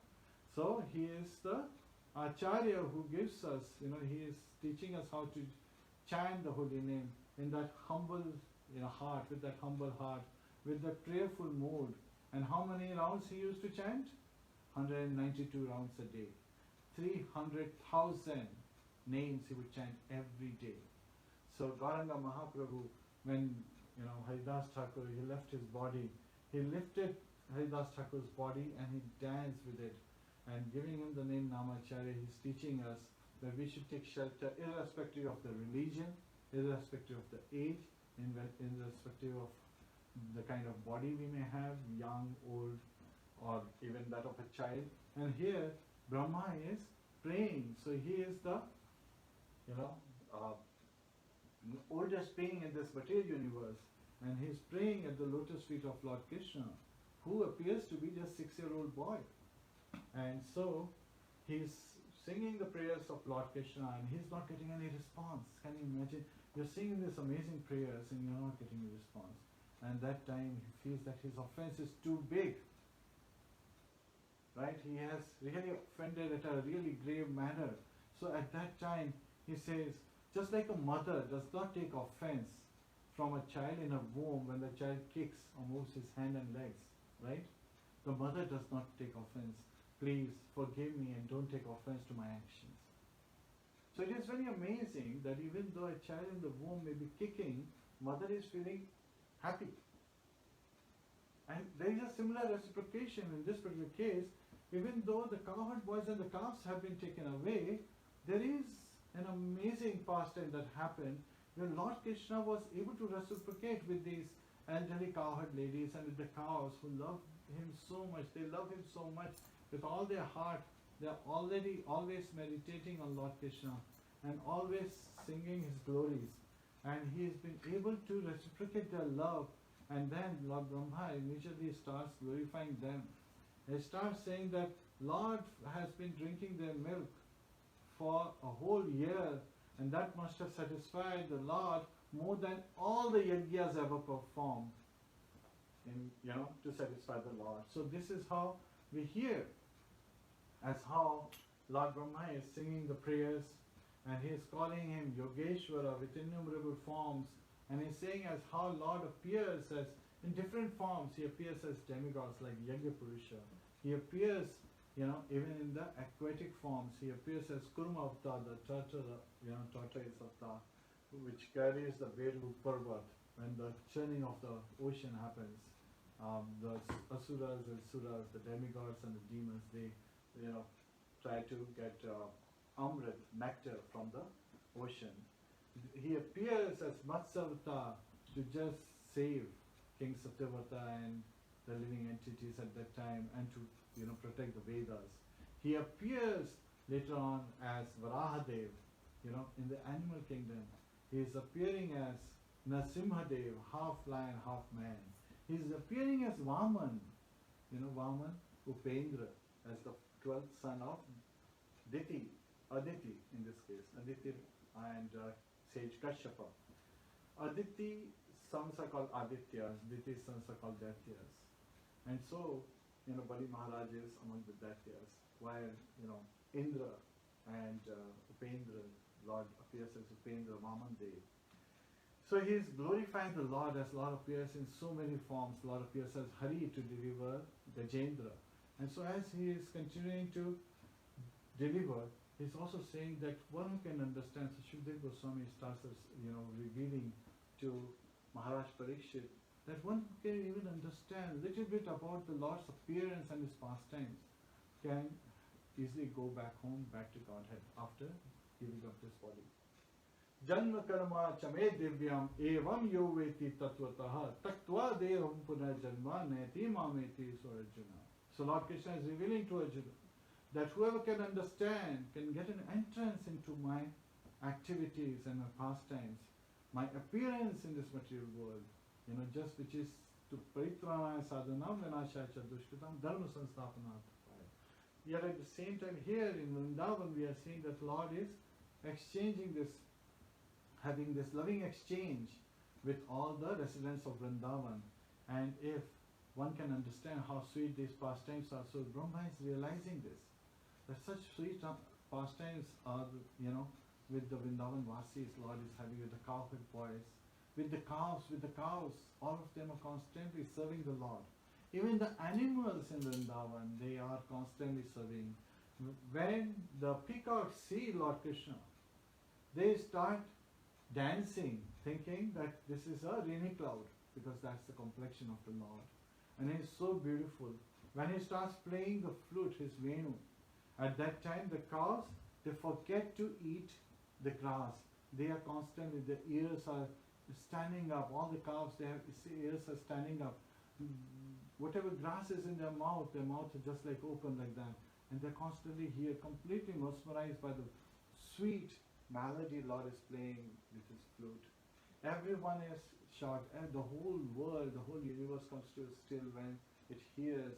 So he is the Acharya who gives us, he is teaching us how to chant the holy name in that humble heart, with that humble heart, with that prayerful mood. And how many rounds he used to chant? 192 rounds a day. 300,000 names he would chant every day. So Gauranga Mahaprabhu, when Haridas Thakur, he left his body, he lifted Haridas Thakur's body and he danced with it. And giving him the name Namacharya, he's teaching us that we should take shelter irrespective of the religion, irrespective of the age, irrespective of the kind of body we may have, young, old, or even that of a child. And here Brahma is praying. So he is the oldest being in this material universe, and he is praying at the lotus feet of Lord Kṛṣṇa, who appears to be just 6-year-old boy. And so he's singing the prayers of Lord Kṛṣṇa, and he's not getting any response. Can you imagine? You're singing these amazing prayers and you're not getting a response. And that time he feels that his offense is too big. Right? He has really offended at a really grave manner. So at that time he says, just like a mother does not take offense from a child in a womb when the child kicks or moves his hand and legs, right? The mother does not take offense. Please forgive me and don't take offense to my actions. So it is very amazing that even though a child in the womb may be kicking, mother is feeling happy. And there is a similar reciprocation in this particular case. Even though the cowherd boys and the calves have been taken away, there is an amazing pastime that happened where Lord Kṛṣṇa was able to reciprocate with these elderly cowherd ladies and with the cows who love him so much. They love him so much with all their heart. They are always meditating on Lord Kṛṣṇa and always singing his glories. And he has been able to reciprocate their love. And then Lord Brahma immediately starts glorifying them. He starts saying that Lord has been drinking their milk for a whole year, and that must have satisfied the Lord more than all the yajnas ever performed to satisfy the Lord. So this is how we hear as how Lord Brahma is singing the prayers, and he is calling him Yogeshwara with innumerable forms, and he's saying as how Lord appears as in different forms. He appears as demigods like Yajna Purusha. He appears even in the aquatic forms. He appears as Kurma Avatar, the tortoise avatar, which carries the Veru Parvat when the churning of the ocean happens. The asuras and suras, the demigods and the demons, they try to get amrit, nectar from the ocean. He appears as Matsya Avatar to just save King Satyavata and the living entities at that time, and to protect the Vedas. He appears later on as Varahadev, in the animal kingdom. He is appearing as Narasimhadev, half lion, half man. He is appearing as Vaman, Vaman Upendra, as the 12th son of Aditi in this case, Aditi and sage Kashyapa. Aditi sons are called Adityas, Aditi's sons are called Daityas. And so, Bali Maharaj is among the Daityas, while, Indra and Upendra, Lord appears as Upendra, Vaman Dev. So he is glorifying the Lord as Lord appears in so many forms. Lord appears as Hari to deliver Gajendra. And so as he is continuing to deliver, he is also saying that one who can understand. So Shukdev Goswami starts revealing to Maharaj Parikshit that one who can even understand a little bit about the Lord's appearance and his pastimes can easily go back home, back to Godhead after giving up this body. Janma karma chame divyam evam yo veti tattvataha tattva deham punah janma neti mameti so Arjuna. So Lord Krishna is revealing to Arjuna that whoever can understand can get an entrance into my activities and my pastimes, my appearance in this material world, just which is to paritrāṇaya sadhanam vināṣaya ca duṣkritam dharma sansthapanāर्थāya. Yet at the same time here in Vrindavan we are seeing that Lord is exchanging this, having this loving exchange with all the residents of Vrindavan. And if one can understand how sweet these pastimes are, so Brahma is realizing this, that such sweet pastimes are, with the Vrindavan Vasis, Lord is having with the cowherd boys, with the cows, all of them are constantly serving the Lord. Even the animals in Vrindavan, they are constantly serving. When the peacocks see Lord Krishna, they start dancing, thinking that this is a rainy cloud, because that's the complexion of the Lord. And he is so beautiful. When he starts playing the flute, his Venu, at that time the cows, they forget to eat the grass. They are constantly, the ears are standing up. All the cows, their ears are standing up. Whatever grass is in their mouth are just like open like that. And they're constantly here, completely mesmerized by the sweet melody Lord is playing with his flute. Everyone is shocked, and the whole world, the whole universe comes to a still when it hears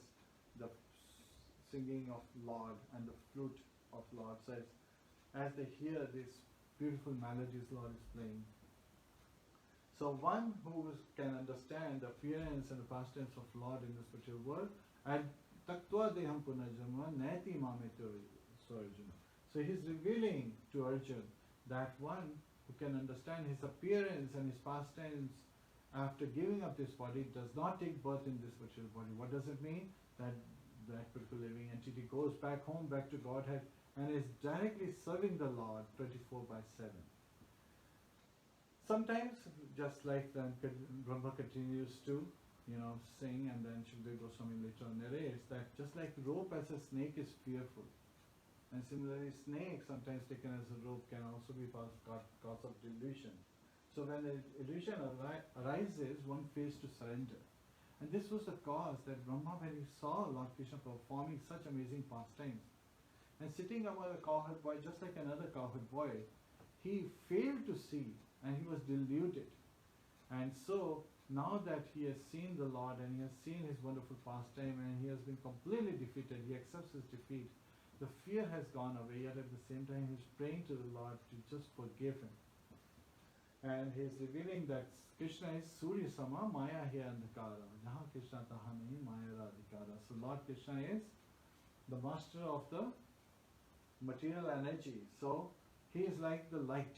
the singing of Lord and the flute of Lord. So as they hear these beautiful melodies Lord is playing. So one who can understand the appearance and the pastimes of Lord in this material world, and tattva deham punarjanma neti mameti so Arjuna. So he is revealing to Arjuna that one who can understand his appearance and his pastimes after giving up this body does not take birth in this material body. What does it mean? That that particular living entity goes back home, back to Godhead, and is directly serving the Lord 24/7. Sometimes, just like then Brahma continues to, sing, and then Shukdev Goswami later on narrates that just like rope as a snake is fearful, and similarly snake sometimes taken as a rope can also be cause of delusion. So when the illusion arises, one fails to surrender. And this was the cause that Brahma, when he saw Lord Krishna performing such amazing pastimes, and sitting among a cowherd boy, just like another cowherd boy, he failed to see, and he was deluded. And so, now that he has seen the Lord, and he has seen his wonderful pastime, and he has been completely defeated, he accepts his defeat, the fear has gone away, yet at the same time he is praying to the Lord to just forgive him. And he is revealing that Krishna is Surya Sama Maya Hi Andhakara. Jaha Krishna taha nahi Maya Radhikara. So Lord Krishna is the master of the material energy. So he is like the light,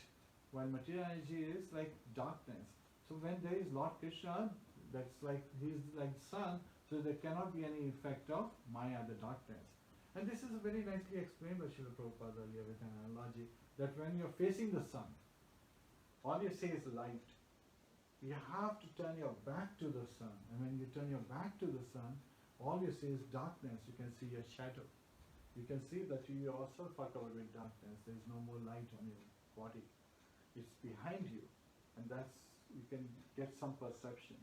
while material energy is like darkness. So when there is Lord Krishna, that's like he is like the sun, so there cannot be any effect of Maya, the darkness. And this is very nicely explained by Srila Prabhupada earlier with an analogy, that when you're facing the sun, all you see is light. You have to turn your back to the sun. And when you turn your back to the sun, all you see is darkness. You can see your shadow. You can see that you yourself are covered with darkness. There is no more light on your body. It's behind you. And that's, you can get some perception.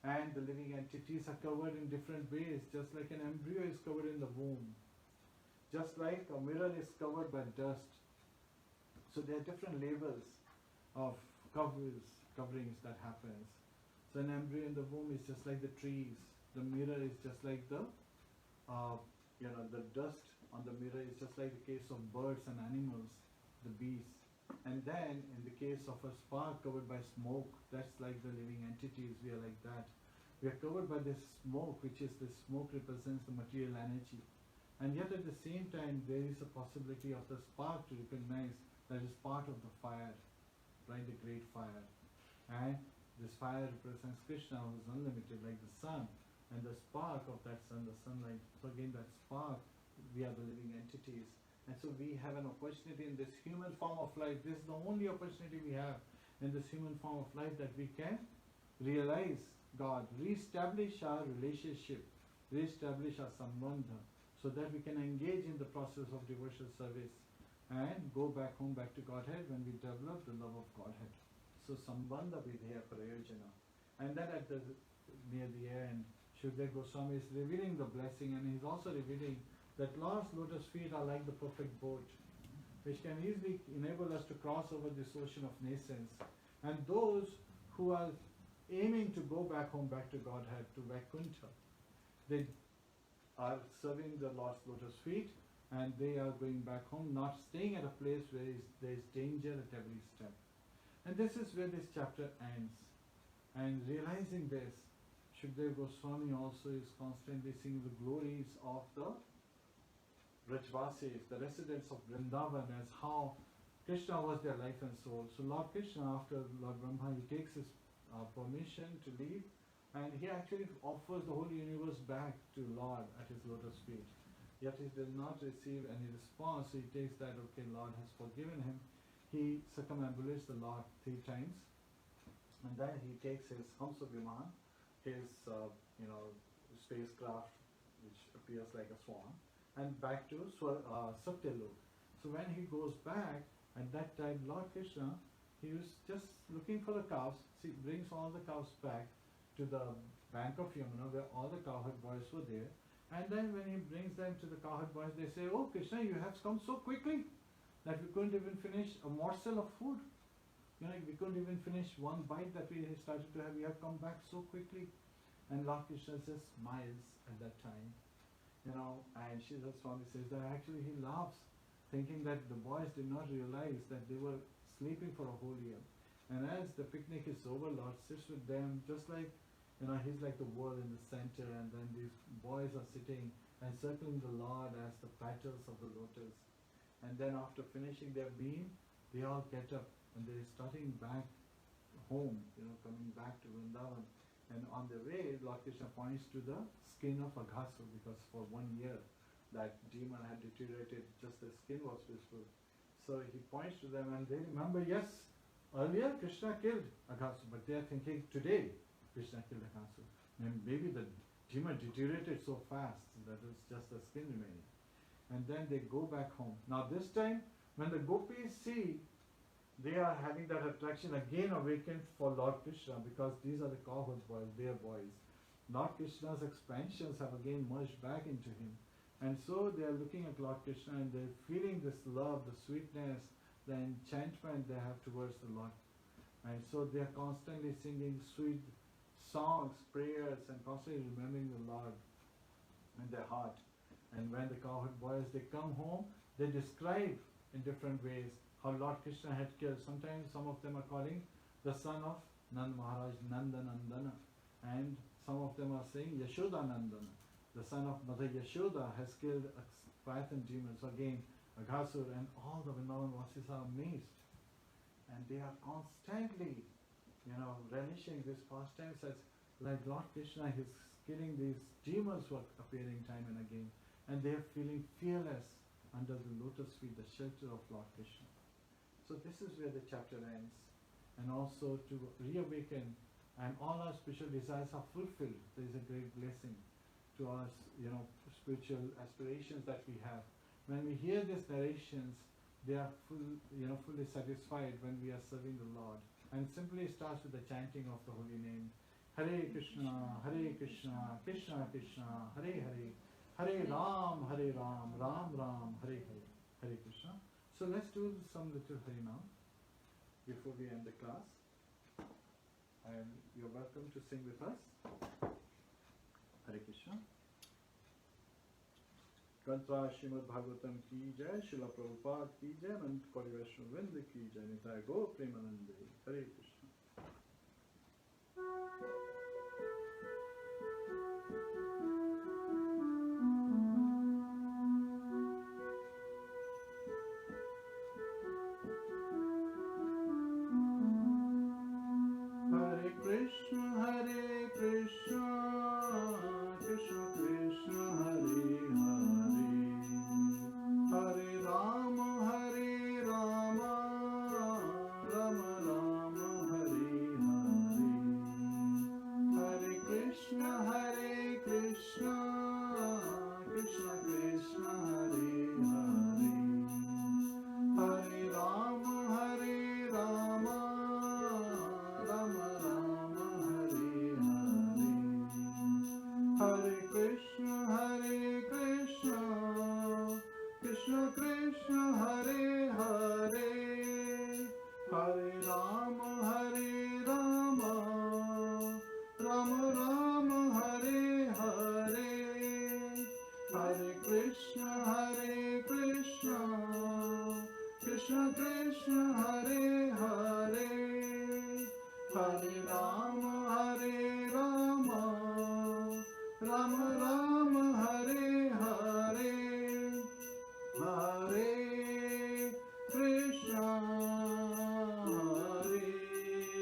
And the living entities are covered in different ways, just like an embryo is covered in the womb. just like a mirror is covered by dust. So there are different levels of coverings that happens. So an embryo in the womb is just like the trees. The mirror is just like the dust on the mirror is just like the case of birds and animals, the bees. And then in the case of a spark covered by smoke, that's like the living entities, we are like that. We are covered by this smoke, which is the smoke represents the material energy. And yet at the same time, there is a possibility of the spark to recognize that is part of the fire, right, the great fire. And this fire represents Kṛṣṇa, who is unlimited, like the sun. And the spark of that sun, the sunlight, so again that spark, we are the living entities. And so we have an opportunity in this human form of life. This is the only opportunity we have in this human form of life, that we can realize God, re-establish our relationship, re-establish our sambandha, so that we can engage in the process of devotional service and go back home, back to Godhead when we develop the love of Godhead. So sambandha vidheya prayojana. And then near the end, Śrīmad Goswami is revealing the blessing, and he's also revealing that Lord's lotus feet are like the perfect boat, which can easily enable us to cross over this ocean of nations. And those who are aiming to go back home, back to Godhead, to Vaikuntha, they are serving the Lord's lotus feet, and they are going back home, not staying at a place where there is danger at every step. And this is where this chapter ends. And realizing this, Śrīmad Goswami also is constantly singing the glories of the Brajvasis, the residents of Vrindavan, as how Kṛṣṇa was their life and soul. So Lord Kṛṣṇa, after Lord Brahmā, he takes his permission to leave, and he actually offers the whole universe back to Lord at his lotus feet. Yet he did not receive any response, so he takes that, okay, Lord has forgiven him. He circumambulates the Lord 3 times, and then he takes his Hamsa Viman, his spacecraft, which appears like a swan, and back to Satyalok. So when he goes back, at that time Lord Kṛṣṇa, he was just looking for the cows. He brings all the cows back to the bank of Yamuna, where all the cowherd boys were there. And then when he brings them to the cowherd boys, they say, "Oh Kṛṣṇa, you have come so quickly that we couldn't even finish a morsel of food. We couldn't even finish one bite that we started to have. You have come back so quickly." And Lord Kṛṣṇa just smiles at that time. And Śrīmad Swami says that actually he laughs, thinking that the boys did not realize that they were sleeping for a whole year. And as the picnic is over, Lord sits with them, just like, he's like the world in the center, and then these boys are sitting and circling the Lord as the petals of the lotus. And then after finishing their beam, they all get up and they're starting back home, coming back to Vrindavan. And on the way, Lord Kṛṣṇa points to the skin of Aghasur, because for 1 year that demon had deteriorated, just the skin was visible. So he points to them, and they remember, yes, earlier Kṛṣṇa killed Aghasur, but they are thinking today Kṛṣṇa killed Aghasur. And maybe the demon deteriorated so fast that it's just the skin remaining. And then they go back home. Now this time, when the gopis see they are having that attraction again awakened for Lord Kṛṣṇa, because these are the cowherd boys, their boys. Lord Kṛṣṇa's expansions have again merged back into him. And so they are looking at Lord Kṛṣṇa and they're feeling this love, the sweetness, the enchantment they have towards the Lord. And so they are constantly singing sweet songs, prayers, and constantly remembering the Lord in their heart. And when the cowherd boys, they come home, they describe in different ways how Lord Kṛṣṇa had killed. Sometimes some of them are calling the son of Nand Maharaj Nandanandana, and some of them are saying Yashoda Nandana, the son of Mother Yashoda has killed a python demon. So again, Aghasur, and all the Vrindavan Vasis are amazed, and they are constantly, relishing this pastime, as like Lord Kṛṣṇa is killing these demons who are appearing time and again, and they are feeling fearless under the lotus feet, the shelter of Lord Kṛṣṇa. So this is where the chapter ends, and also to reawaken, and all our spiritual desires are fulfilled. There is a great blessing to our, spiritual aspirations that we have. When we hear these narrations, they are fully satisfied when we are serving the Lord. And simply starts with the chanting of the holy name. Hare Kṛṣṇa, Krishna Krishna, Hare Hare, Hare Ram, Ram Ram, Hare Hare, Hare Krishna. So let's do some little Hari now before we end the class. And you're welcome to sing with us. Hare Krishna. Kṛṣṇa Śrīmad-Bhāgavatam ki jai, Śrīla Prabhupada ki jai, Anant Kori Vaishnava Vrinda ki jai, Nitai Gaur Premanande. Hare Krishna. Hare Krishna, Hare Krishna, Krishna Krishna, Hare Hare, Hare Rama, Hare Rama, Rama Rama, Hare Hare, Hare Krishna, Hare Krishna, Krishna Krishna, Hare Hare, Hare Rama, Hare Rama, Rama Rama, Hare Hare, Hare Krishna, Hare Krishna, Krishna Krishna, Hare Hare, Hare Rama, Hare Rama, Rama Rama, Hare Hare, Hare Krishna, Hare Krishna, Krishna Krishna, Hare Hare, Hare Rama, Hare Rama, Rama Rama, Hare Hare, Hare Krishna,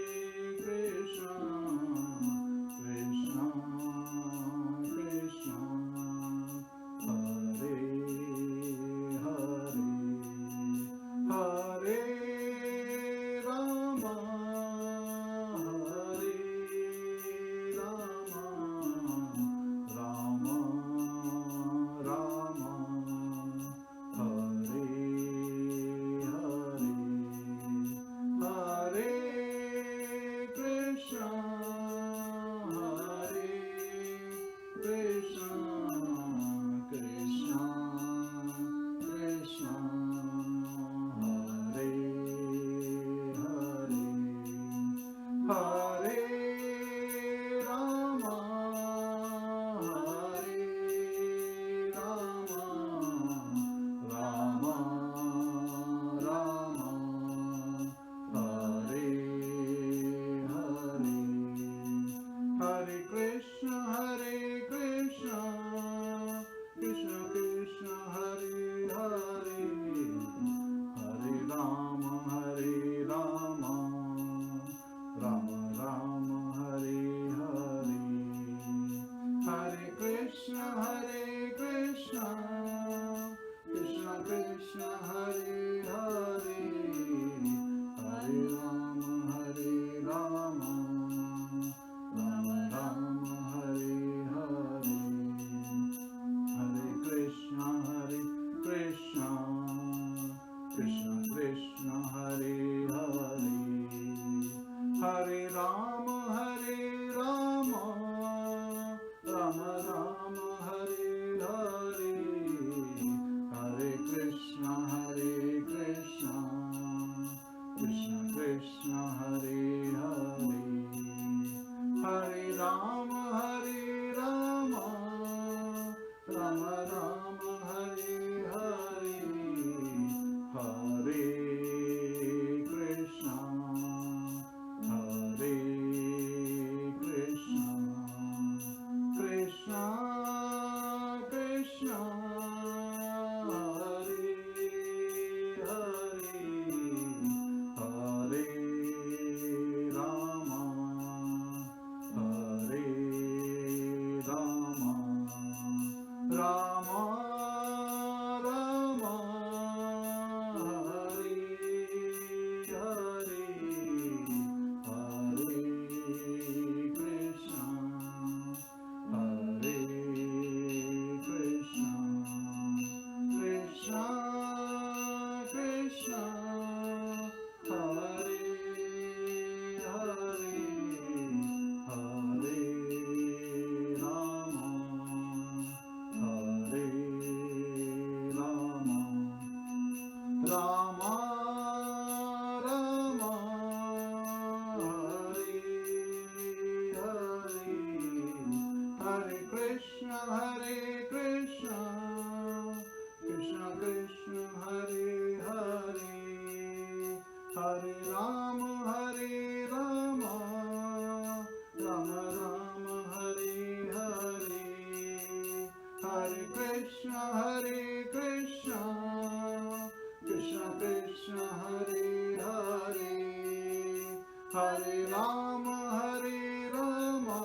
Hare Krishna, Krishna Krishna, Hare Hare, Hare Rama, Hare Rama, Rama Rama, Hare Hare, Hare Krishna, Hare Krishna, Krishna Krishna, Hare Hare, Hare Rama, Hare Rama, Rama Rama, Hare Hare, Hare Krishna, Hare Krishna, Krishna Krishna, Hare Hare, Hare Rama, Hare Rama, Rama Rama, Hare Hare, Hare Krishna, Hare Krishna, Krishna Krishna, Hare Hare, Hare Rama, Hare Rama, Rama Rama, Hare Hare, Hare Krishna, Hare Krishna, Krishna Krishna, Hare Hare, Hare Rama, Hare Rama, Rama Rama, Hare Hare, Hare Krishna, Hare Krishna, Krishna Krishna, Hare Hare, Hare Rama, Hare Rama, Rama Rama, Hare Hare, Hare Krishna, Hare Krishna, Krishna Krishna, Hare Hare, Hare Rama, Hare Rama, Rama Hare Krishna, Krishna Krishna Hare Hare, Hare Rama Hare Rama,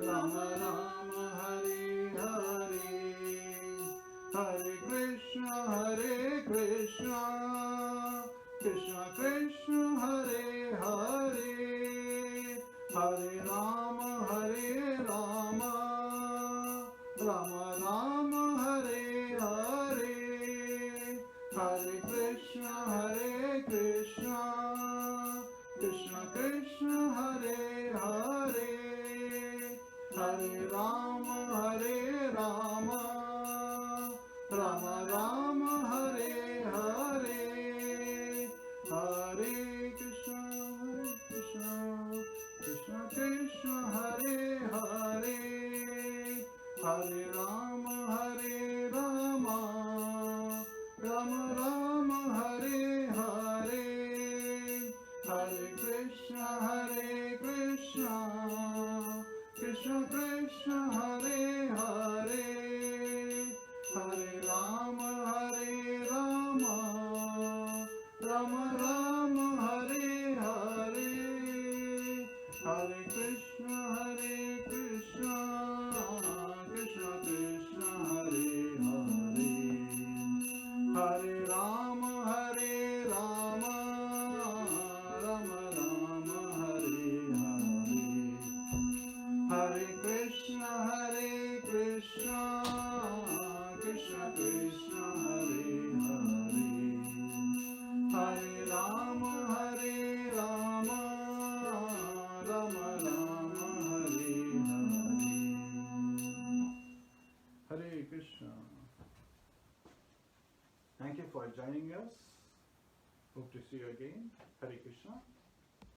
Rama Rama Hare Hare, Hare Krishna Krishna Krishna Hare Hare, Hare Rama Hare Rama, Rama Rama Hare Hare, Hare Krishna Krishna Krishna Hare Hare, Hare Rama Hare Rama, Rama Rama Hare Hare, Hare Krishna Krishna Krishna Hare Hare, Hare Rama Hare Rama, Rama Rama Hare Hare, Hare Krishna Krishna Krishna Hare Hare, Hare Rama Hare Rama, Rama Rama Hare Hare, Hare Krishna Krishna Krishna Hare Hare, Hare Rama Hare Rama, Rama Rama Hare Hare, Hare Krishna Krishna Krishna Hare Hare, Hare Rama Hare Rama, Rama Rama Hare Hare. Hare Krishna. Thank you for joining us. Hope to see you again. Hare Krishna.